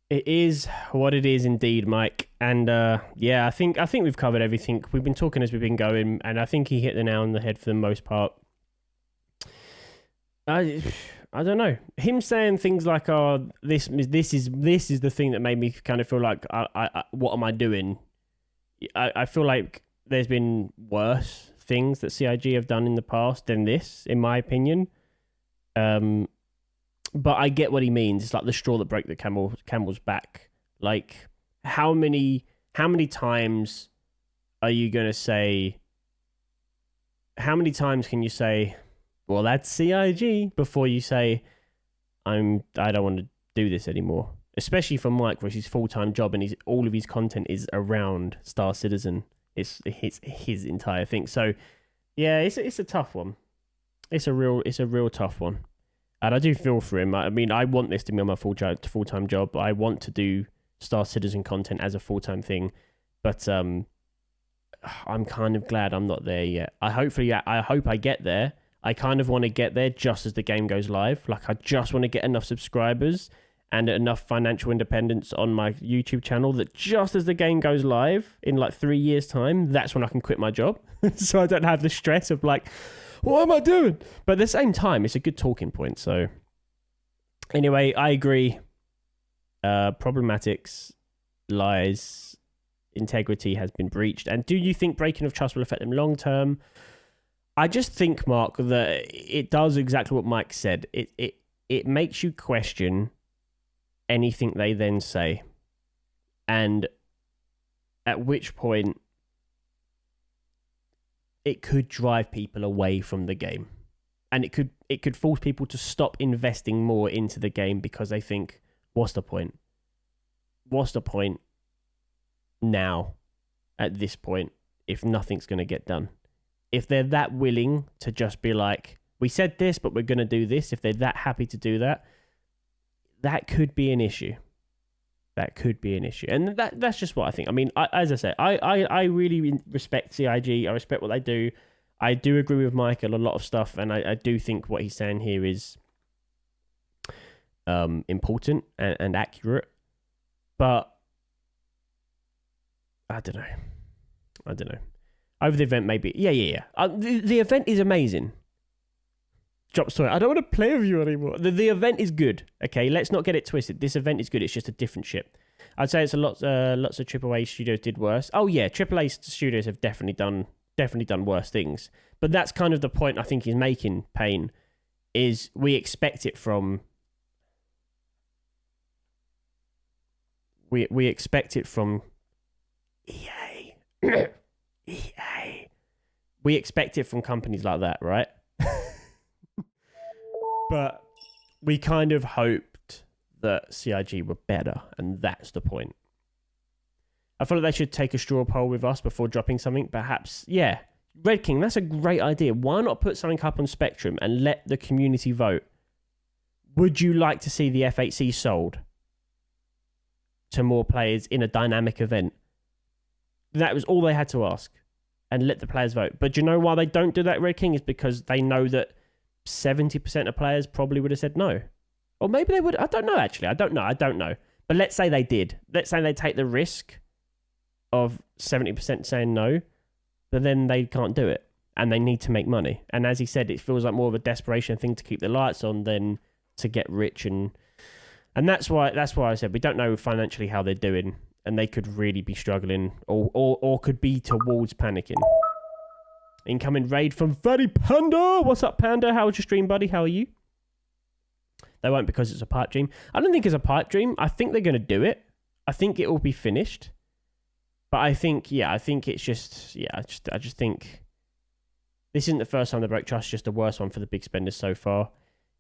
It is what it is indeed, Mike. And yeah, I think we've covered everything. We've been talking as we've been going, and I think he hit the nail on the head for the most part. I don't know. Him saying things like, "Oh, this is the thing that made me kind of feel like, what am I doing?" I feel like there's been worse things that CIG have done in the past than this, in my opinion. But I get what he means. It's like the straw that broke the camel's back. Like, how many times are you going to say... How many times can you say, well, that's CIG, before you say, I don't want to do this anymore? Especially for Mike, where it's his full-time job and all of his content is around Star Citizen. It's his entire thing. So, yeah, it's a tough one. It's a real tough one. And I do feel for him. I mean, I want this to be my full-time job. I want to do Star Citizen content as a full-time thing. But I'm kind of glad I'm not there yet. I hope I get there. I kind of want to get there just as the game goes live. Like, I just want to get enough subscribers and enough financial independence on my YouTube channel that just as the game goes live in like 3 years' time, that's when I can quit my job. So I don't have the stress of like, what am I doing? But at the same time, it's a good talking point. So anyway, I agree. Problematics, lies, integrity has been breached. And do you think breaking of trust will affect them long term? I just think, Mark, that it does exactly what Mike said. It makes you question anything they then say. And at which point it could drive people away from the game, and it could force people to stop investing more into the game because they think, what's the point? What's the point now at this point if nothing's going to get done? If they're that willing to just be like, we said this, but we're going to do this. If they're that happy to do that, that could be an issue. That could be an issue. And that's just what I think. I mean, as I said, I really respect CIG. I respect what they do. I do agree with Mike on a lot of stuff, and I do think what he's saying here is important and accurate. But I don't know. Over the event, maybe. Yeah. The event is amazing. Sorry, I don't want to play with you anymore. The event is good. Okay, let's not get it twisted. This event is good. It's just a different ship. I'd say it's lots of AAA studios did worse. Oh yeah, AAA studios have definitely done worse things. But that's kind of the point I think he's making. Payne is we expect it from. We expect it from EA. EA. We expect it from companies like that, right? But we kind of hoped that CIG were better, and that's the point. I feel like they should take a straw poll with us before dropping something. Perhaps, yeah. Red King, that's a great idea. Why not put something up on Spectrum and let the community vote? Would you like to see the F8C sold to more players in a dynamic event? That was all they had to ask. And let the players vote. But do you know why they don't do that, Red King? Is because they know that 70% of players probably would have said no. Or maybe they would. I don't know, actually. I don't know. But let's say they did. Let's say they take the risk of 70% saying no, but then they can't do it. And they need to make money. And as he said, it feels like more of a desperation thing to keep the lights on than to get rich. And that's why I said we don't know financially how they're doing. And they could really be struggling or could be towards panicking. Incoming raid from Fatty Panda. What's up, Panda? How was your stream, buddy? How are you? They won't because it's a pipe dream. I don't think it's a pipe dream. I think they're going to do it. I think it will be finished. But I think it's just, I just think this isn't the first time they broke trust, just the worst one for the big spenders so far.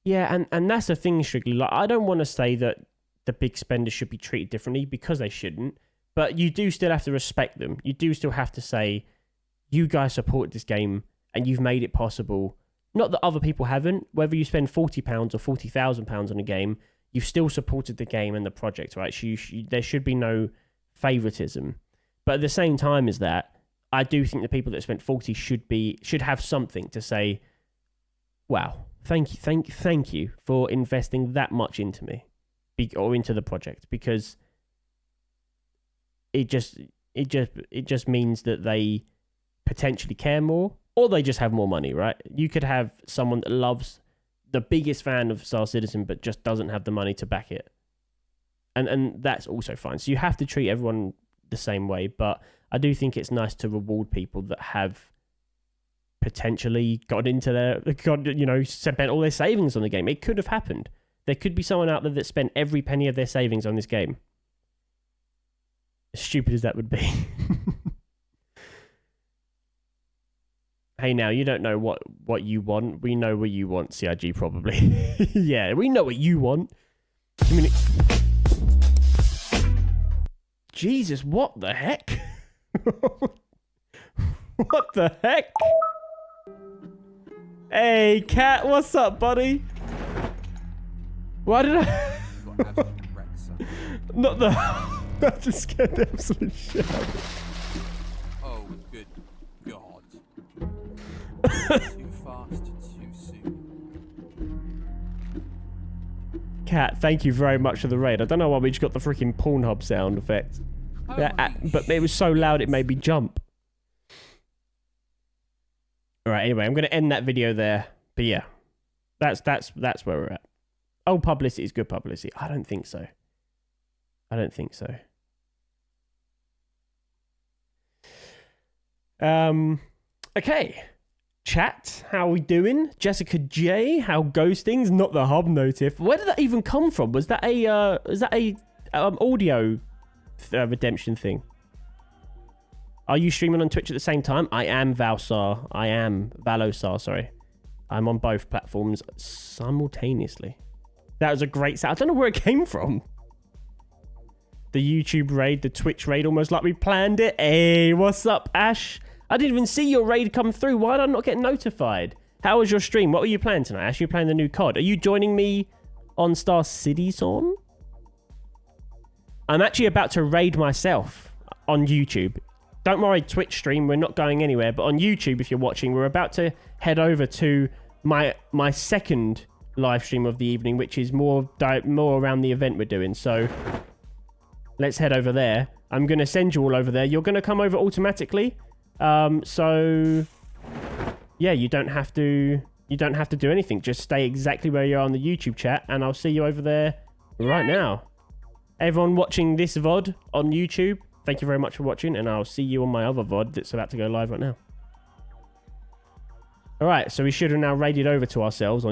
Yeah, and that's the thing, Strictly. Like, I don't want to say that the big spenders should be treated differently because they shouldn't. But you do still have to respect them. You do still have to say, you guys support this game and you've made it possible. Not that other people haven't. Whether you spend £40 or £40,000 on a game, you've still supported the game and the project, right? There should be no favoritism. But at the same time as that, I do think the people that spent 40 should have something to say, wow, thank you for investing that much into me or into the project, because it just means that they potentially care more, or they just have more money, right? You could have someone that loves the biggest fan of Star Citizen but just doesn't have the money to back it, and that's also fine. So you have to treat everyone the same way, but I do think it's nice to reward people that have potentially spent all their savings on the game. It could have happened. There could be someone out there that spent every penny of their savings on this game. As stupid as that would be. Hey, now, you don't know what you want. We know what you want, CIG, probably. Yeah, we know what you want. I mean, Jesus, what the heck? What the heck? Hey, Cat, what's up, buddy? Why did I... Not the... I just scared the absolute shit out of it. Oh, good God. Too fast, too soon. Cat, thank you very much for the raid. I don't know why we just got the freaking Pornhub sound effect. But it was so loud it made me jump. Alright, anyway, I'm going to end that video there. But yeah, that's where we're at. Oh, publicity is good publicity. I don't think so. Okay. Chat, how are we doing? Jessica J, how ghostings? Not the hub notif. Where did that even come from? Was that a audio redemption thing? Are you streaming on Twitch at the same time? I am Valsar. I am Valosar, sorry. I'm on both platforms simultaneously. That was a great sound. I don't know where it came from. The YouTube raid, the Twitch raid, almost like we planned it. Hey, what's up, Ash? I didn't even see your raid come through. Why did I not get notified? How was your stream? What were you playing tonight? Ash, you playing the new COD? Are you joining me on Star Citizen? I'm actually about to raid myself on YouTube. Don't worry, Twitch stream, we're not going anywhere. But on YouTube, if you're watching, we're about to head over to my second live stream of the evening, which is more around the event we're doing. So let's head over there. I'm going to send you all over there. You're going to come over automatically. So yeah, you don't have to do anything. Just stay exactly where you are on the YouTube chat, and I'll see you over there right now. Everyone watching this VOD on YouTube, thank you very much for watching, and I'll see you on my other VOD that's about to go live right now. All right, so we should have now raided over to ourselves on